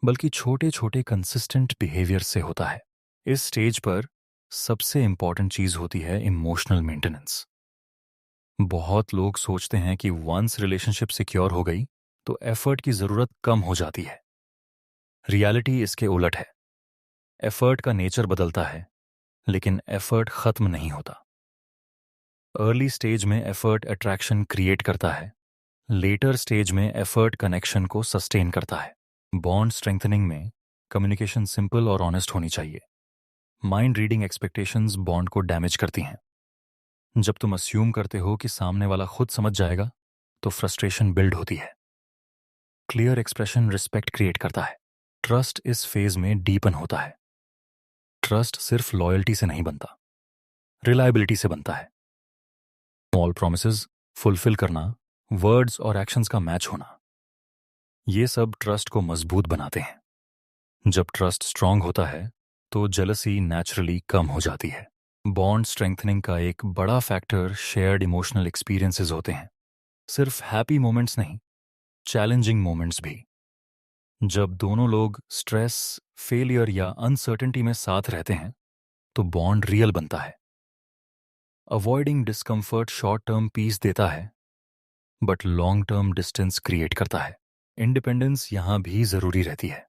बल्कि छोटे छोटे कंसिस्टेंट बिहेवियर से होता है। इस स्टेज पर सबसे इंपॉर्टेंट चीज होती है इमोशनल मेंटेनेंस। बहुत लोग सोचते हैं कि वंस रिलेशनशिप सिक्योर हो गई तो एफर्ट की जरूरत कम हो जाती है। रियलिटी इसके उलट है। एफर्ट का नेचर बदलता है, लेकिन एफर्ट खत्म नहीं होता। अर्ली स्टेज में एफर्ट अट्रैक्शन क्रिएट करता है, लेटर स्टेज में एफर्ट कनेक्शन को सस्टेन करता है। बॉन्ड स्ट्रेंथनिंग में कम्युनिकेशन सिंपल और ऑनेस्ट होनी चाहिए। माइंड रीडिंग एक्सपेक्टेशंस बॉन्ड को डैमेज करती हैं। जब तुम अस्यूम करते हो कि सामने वाला खुद समझ जाएगा, तो फ्रस्ट्रेशन बिल्ड होती है। क्लियर एक्सप्रेशन रिस्पेक्ट क्रिएट करता है। ट्रस्ट इस फेज में डीपन होता है। ट्रस्ट सिर्फ लॉयल्टी से नहीं बनता, रिलायबिलिटी से बनता है। स्मॉल प्रोमिसेस फुलफिल करना, वर्ड्स और एक्शंस का मैच होना, ये सब ट्रस्ट को मजबूत बनाते हैं। जब ट्रस्ट स्ट्रांग होता है तो जेलसी नेचुरली कम हो जाती है। बॉन्ड स्ट्रेंथनिंग का एक बड़ा फैक्टर शेयर्ड इमोशनल एक्सपीरियंसेस होते हैं। सिर्फ हैप्पी मोमेंट्स नहीं, चैलेंजिंग मोमेंट्स भी। जब दोनों लोग स्ट्रेस, फेलियर या अनसर्टेनिटी में साथ रहते हैं, तो बॉन्ड रियल बनता है। Avoiding discomfort short term peace देता है, but long term distance create करता है। इंडिपेंडेंस यहां भी जरूरी रहती है।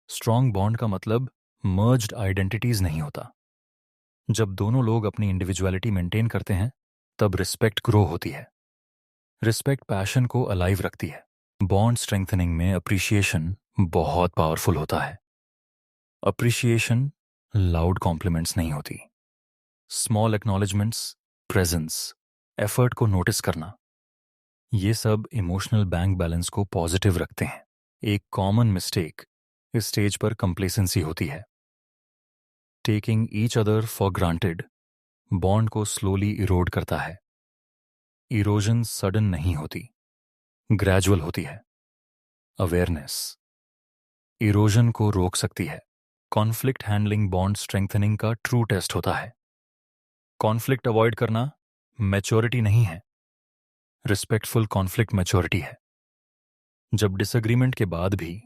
स्ट्रांग बॉन्ड का मतलब मर्ज्ड आइडेंटिटीज नहीं होता। जब दोनों लोग अपनी इंडिविजुअलिटी मेंटेन करते हैं, तब रिस्पेक्ट ग्रो होती है। रिस्पेक्ट पैशन को अलाइव रखती है। बॉन्ड स्ट्रेंथनिंग में अप्रिशिएशन बहुत पावरफुल होता है। अप्रिशिएशन लाउड कॉम्प्लीमेंट्स नहीं होती। स्मॉल एक्नॉलेजमेंट्स, प्रेजेंस, एफर्ट को नोटिस करना, ये सब इमोशनल बैंक बैलेंस को पॉजिटिव रखते हैं। एक कॉमन मिस्टेक इस स्टेज पर कंप्लेसेंसी होती है। Taking each other for granted bond को स्लोली इरोड करता है। इरोजन सडन नहीं होती, ग्रेजुअल होती है। अवेयरनेस इरोजन को रोक सकती है। कॉन्फ्लिक्ट हैंडलिंग बॉन्ड स्ट्रेंथनिंग का ट्रू टेस्ट होता है। कॉन्फ्लिक्ट अवॉइड करना मैच्योरिटी नहीं है, रिस्पेक्टफुल कॉन्फ्लिक्ट मैच्योरिटी है। जब डिसएग्रीमेंट के बाद भी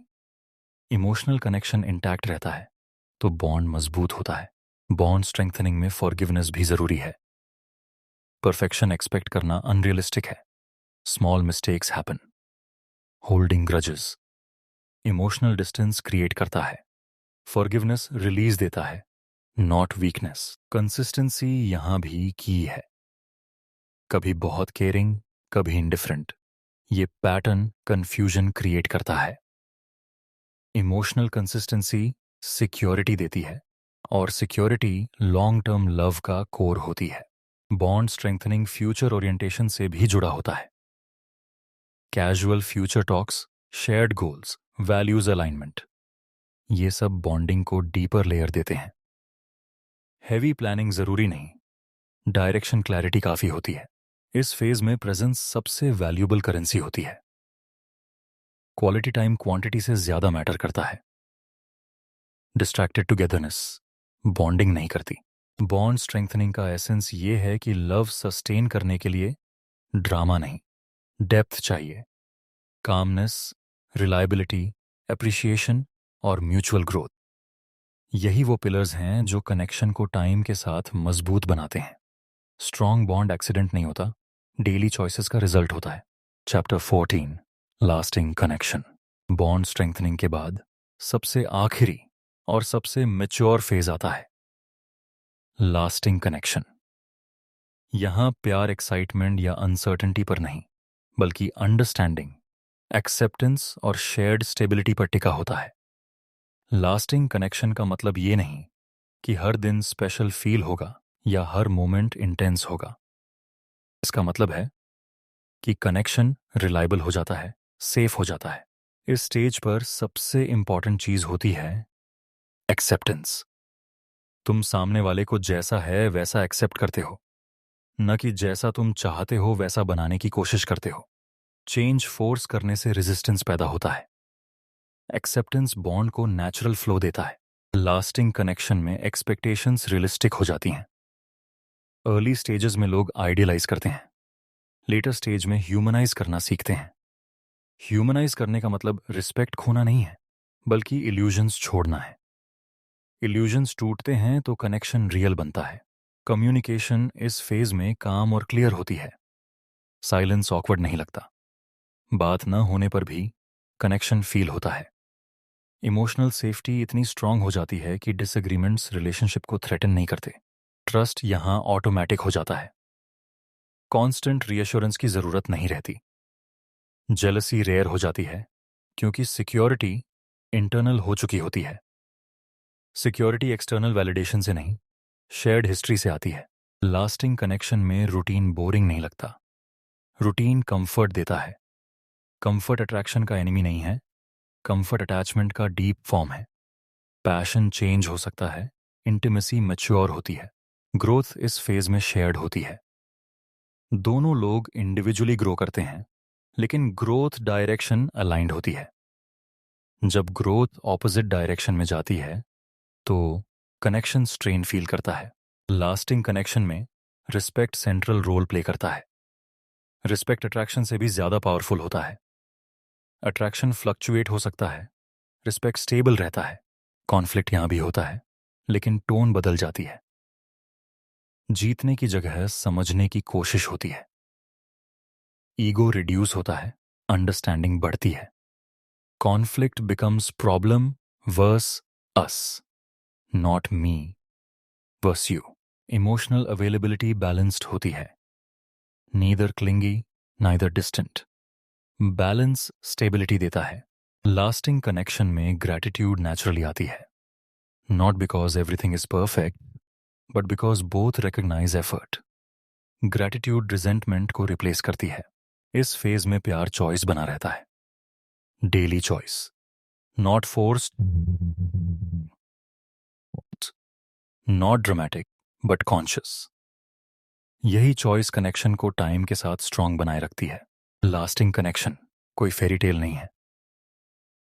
इमोशनल कनेक्शन इंटैक्ट रहता है तो बॉन्ड मजबूत होता है। बॉन्ड स्ट्रेंथनिंग में फॉरगिवनेस भी जरूरी है। परफेक्शन एक्सपेक्ट करना अनरियलिस्टिक है। Small mistakes happen. Holding grudges emotional distance create करता है। फॉरगिवनेस रिलीज देता है, नॉट वीकनेस। कंसिस्टेंसी यहां भी की है। कभी बहुत केयरिंग, कभी इंडिफरेंट। ये पैटर्न कंफ्यूजन क्रिएट करता है। इमोशनल कंसिस्टेंसी सिक्योरिटी देती है और सिक्योरिटी लॉन्ग टर्म लव का कोर होती है। बॉन्ड स्ट्रेंथनिंग फ्यूचर ओरिएंटेशन से भी जुड़ा होता है। Casual future talks, shared goals, values alignment, ये सब बॉन्डिंग को डीपर लेयर देते हैं। हैवी प्लानिंग जरूरी नहीं, डायरेक्शन क्लैरिटी काफी होती है। इस फेज में प्रेजेंस सबसे वैल्यूएबल करेंसी होती है। क्वालिटी टाइम क्वांटिटी से ज्यादा मैटर करता है। डिस्ट्रैक्टेड टुगेदरनेस बॉन्डिंग नहीं करती। बॉन्ड स्ट्रेंथनिंग का एसेंस ये है कि लव सस्टेन करने के लिए ड्रामा नहीं, डेप्थ चाहिए। कामनेस, रिलायबिलिटी, एप्रिशिएशन और म्यूचुअल ग्रोथ, यही वो पिलर्स हैं जो कनेक्शन को टाइम के साथ मजबूत बनाते हैं। स्ट्रॉन्ग बॉन्ड एक्सीडेंट नहीं होता, डेली चॉइसेस का रिजल्ट होता है। Chapter 14 lasting connection. Bond strengthening के बाद सबसे आखिरी और सबसे मैच्योर फेज आता है, लास्टिंग कनेक्शन। यहां प्यार एक्साइटमेंट या अनसर्टेनिटी पर नहीं, बल्कि अंडरस्टैंडिंग, एक्सेप्टेंस और शेयर्ड स्टेबिलिटी पर टिका होता है। लास्टिंग कनेक्शन का मतलब ये नहीं कि हर दिन स्पेशल फील होगा या हर मोमेंट इंटेंस होगा। इसका मतलब है कि कनेक्शन रिलायबल हो जाता है, सेफ हो जाता है। इस स्टेज पर सबसे इंपॉर्टेंट चीज होती है एक्सेप्टेंस। तुम सामने वाले को जैसा है वैसा एक्सेप्ट करते हो, न कि जैसा तुम चाहते हो वैसा बनाने की कोशिश करते हो। चेंज फोर्स करने से रेजिस्टेंस पैदा होता है। एक्सेप्टेंस बॉन्ड को नेचुरल फ्लो देता है। लास्टिंग कनेक्शन में एक्सपेक्टेशंस रियलिस्टिक हो जाती हैं। अर्ली स्टेजेस में लोग आइडियलाइज करते हैं, लेटर स्टेज में ह्यूमनाइज करना सीखते हैं। ह्यूमनाइज करने का मतलब रिस्पेक्ट खोना नहीं है, बल्कि इल्यूजन्स छोड़ना है। इल्यूजन्स टूटते हैं तो कनेक्शन रियल बनता है। कम्युनिकेशन इस फेज में काम और क्लियर होती है। साइलेंस ऑकवर्ड नहीं लगता। बात न होने पर भी कनेक्शन फील होता है। इमोशनल सेफ्टी इतनी स्ट्रांग हो जाती है कि डिसएग्रीमेंट्स रिलेशनशिप को थ्रेटन नहीं करते। ट्रस्ट यहां ऑटोमेटिक हो जाता है। कांस्टेंट रीअश्योरेंस की जरूरत नहीं रहती। जेलसी रेयर हो जाती है क्योंकि सिक्योरिटी इंटरनल हो चुकी होती है। सिक्योरिटी एक्सटर्नल वैलिडेशन से नहीं, शेयर्ड हिस्ट्री से आती है। लास्टिंग कनेक्शन में रूटीन बोरिंग नहीं लगता। रूटीन कंफर्ट देता है। कंफर्ट अट्रैक्शन का एनिमी नहीं है, कंफर्ट अटैचमेंट का डीप फॉर्म है। पैशन चेंज हो सकता है, इंटीमेसी मैच्योर होती है। ग्रोथ इस फेज में शेयर्ड होती है। दोनों लोग इंडिविजुअली ग्रो करते हैं, लेकिन ग्रोथ डायरेक्शन अलाइंड होती है। जब ग्रोथ ऑपोजिट डायरेक्शन में जाती है तो कनेक्शन स्ट्रेन फील करता है। लास्टिंग कनेक्शन में रिस्पेक्ट सेंट्रल रोल प्ले करता है। रिस्पेक्ट अट्रैक्शन से भी ज्यादा पावरफुल होता है। अट्रैक्शन फ्लक्चुएट हो सकता है, रिस्पेक्ट स्टेबल रहता है। कॉन्फ्लिक्ट यहां भी होता है, लेकिन टोन बदल जाती है। जीतने की जगह समझने की कोशिश होती है। ईगो रिड्यूस होता है, अंडरस्टैंडिंग बढ़ती है। Conflict becomes problem versus us, not me versus you. Emotional availability balanced होती है, neither clingy neither distant. Balance stability देता है। लास्टिंग कनेक्शन में ग्रैटिट्यूड नेचुरली आती है, not because everything is perfect, but because both recognize effort. Gratitude resentment को रिप्लेस करती है। इस फेज में प्यार चॉइस बना रहता है, daily choice, not forced, not dramatic but conscious. यही चॉइस कनेक्शन को टाइम के साथ स्ट्रांग बनाए रखती है। लास्टिंग कनेक्शन कोई फेरी टेल नहीं है।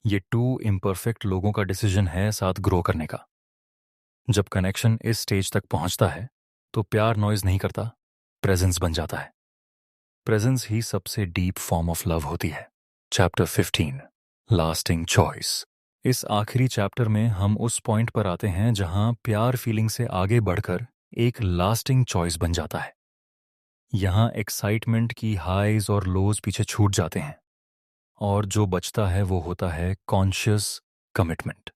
ये टू इम्परफेक्ट लोगों का डिसीजन है साथ ग्रो करने का। जब कनेक्शन इस स्टेज तक पहुंचता है तो प्यार नॉइज नहीं करता, प्रेजेंस बन जाता है। प्रेजेंस ही सबसे डीप फॉर्म ऑफ लव होती है। Chapter 15 lasting choice. इस आखिरी चैप्टर में हम उस पॉइंट पर आते हैं जहां प्यार फीलिंग से आगे बढ़कर एक लास्टिंग चॉइस बन जाता है। यहां एक्साइटमेंट की हाईज और लोज पीछे छूट जाते हैं और जो बचता है वो होता है conscious commitment.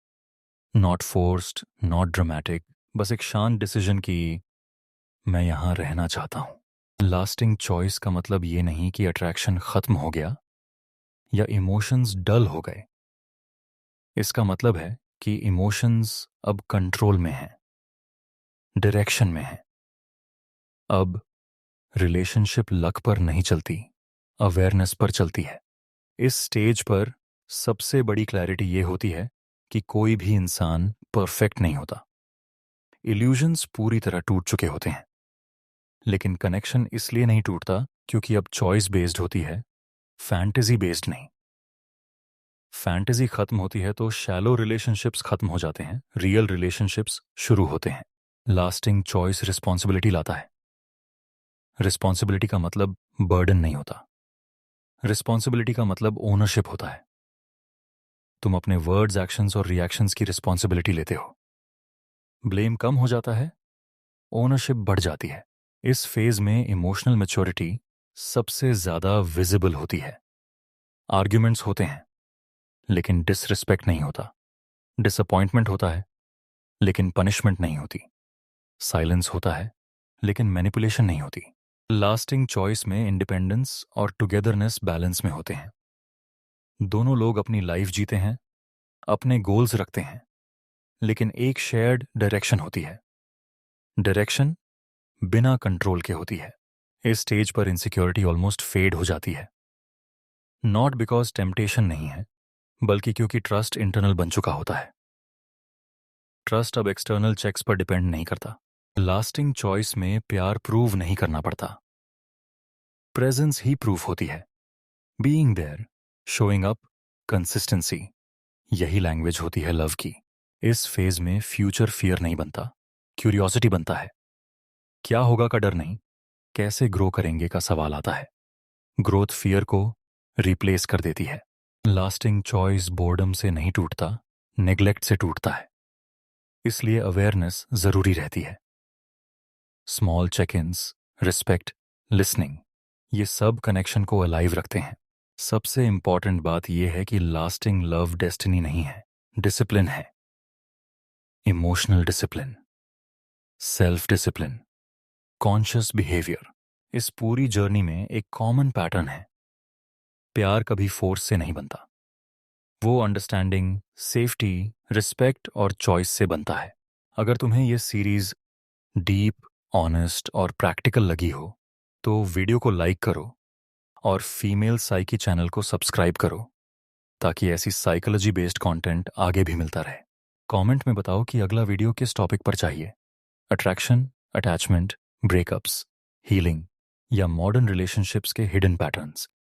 Not forced, not dramatic, बस एक शांत डिसीजन की मैं यहां रहना चाहता हूं। लास्टिंग चॉइस का मतलब ये नहीं कि अट्रैक्शन खत्म हो गया या इमोशंस डल हो गए। इसका मतलब है कि इमोशंस अब कंट्रोल में हैं, डायरेक्शन में हैं। अब रिलेशनशिप लक पर नहीं चलती, अवेयरनेस पर चलती है। इस स्टेज पर सबसे बड़ी क्लैरिटी ये होती है कि कोई भी इंसान परफेक्ट नहीं होता। इल्यूजन्स पूरी तरह टूट चुके होते हैं, लेकिन कनेक्शन इसलिए नहीं टूटता क्योंकि अब चॉइस बेस्ड होती है, फैंटेसी बेस्ड नहीं। फैंटेसी खत्म होती है तो शैलो रिलेशनशिप्स खत्म हो जाते हैं, रियल रिलेशनशिप्स शुरू होते हैं। लास्टिंग चॉइस रिस्पॉन्सिबिलिटी लाता है। रिस्पॉन्सिबिलिटी का मतलब बर्डन नहीं होता। रिस्पॉन्सिबिलिटी का मतलब ओनरशिप होता है। तुम अपने वर्ड्स, एक्शंस और रिएक्शंस की रिस्पॉन्सिबिलिटी लेते हो। ब्लेम कम हो जाता है, ओनरशिप बढ़ जाती है। इस फेज में इमोशनल मैच्योरिटी सबसे ज्यादा विजिबल होती है। आर्ग्यूमेंट्स होते हैं लेकिन डिसरिस्पेक्ट नहीं होता। डिसअपॉइंटमेंट होता है लेकिन पनिशमेंट नहीं होती। साइलेंस होता है लेकिन मैनिपुलेशन नहीं होती। लास्टिंग चॉइस में इंडिपेंडेंस और टुगेदरनेस बैलेंस में होते हैं। दोनों लोग अपनी लाइफ जीते हैं, अपने गोल्स रखते हैं, लेकिन एक शेयर्ड डायरेक्शन होती है। डायरेक्शन बिना कंट्रोल के होती है। इस स्टेज पर इनसिक्योरिटी ऑलमोस्ट फेड हो जाती है। नॉट बिकॉज टेम्पटेशन नहीं है, बल्कि क्योंकि ट्रस्ट इंटरनल बन चुका होता है। ट्रस्ट अब एक्सटर्नल चेक्स पर डिपेंड नहीं करता। लास्टिंग चॉइस में प्यार प्रूव नहीं करना पड़ता, प्रेजेंस ही प्रूफ होती है। Being there, showing up, consistency, यही लैंग्वेज होती है लव की। इस फेज में फ्यूचर फियर नहीं बनता, क्यूरियोसिटी बनता है। क्या होगा का डर नहीं, कैसे ग्रो करेंगे का सवाल आता है। ग्रोथ फियर को रिप्लेस कर देती है। लास्टिंग चॉइस बोर्डम से नहीं टूटता, नेग्लेक्ट से टूटता है। इसलिए अवेयरनेस जरूरी रहती है। Small check ins, respect, listening, ये सब कनेक्शन को अलाइव रखते हैं। सबसे इंपॉर्टेंट बात यह है कि लास्टिंग लव डेस्टिनी नहीं है, डिसिप्लिन है। Emotional discipline, self discipline, conscious behaviour. इस पूरी जर्नी में एक कॉमन पैटर्न है। प्यार कभी फोर्स से नहीं बनता, वो अंडरस्टैंडिंग, सेफ्टी, रिस्पेक्ट और चॉइस से बनता है। अगर तुम्हें यह सीरीज डीप, ऑनेस्ट और प्रैक्टिकल लगी हो तो वीडियो को लाइक करो और फीमेल साइकी चैनल को सब्सक्राइब करो ताकि ऐसी साइकोलॉजी बेस्ड कंटेंट आगे भी मिलता रहे। कमेंट में बताओ कि अगला वीडियो किस टॉपिक पर चाहिए। अट्रैक्शन, अटैचमेंट, ब्रेकअप्स, हीलिंग या मॉडर्न रिलेशनशिप्स के हिडन पैटर्न्स।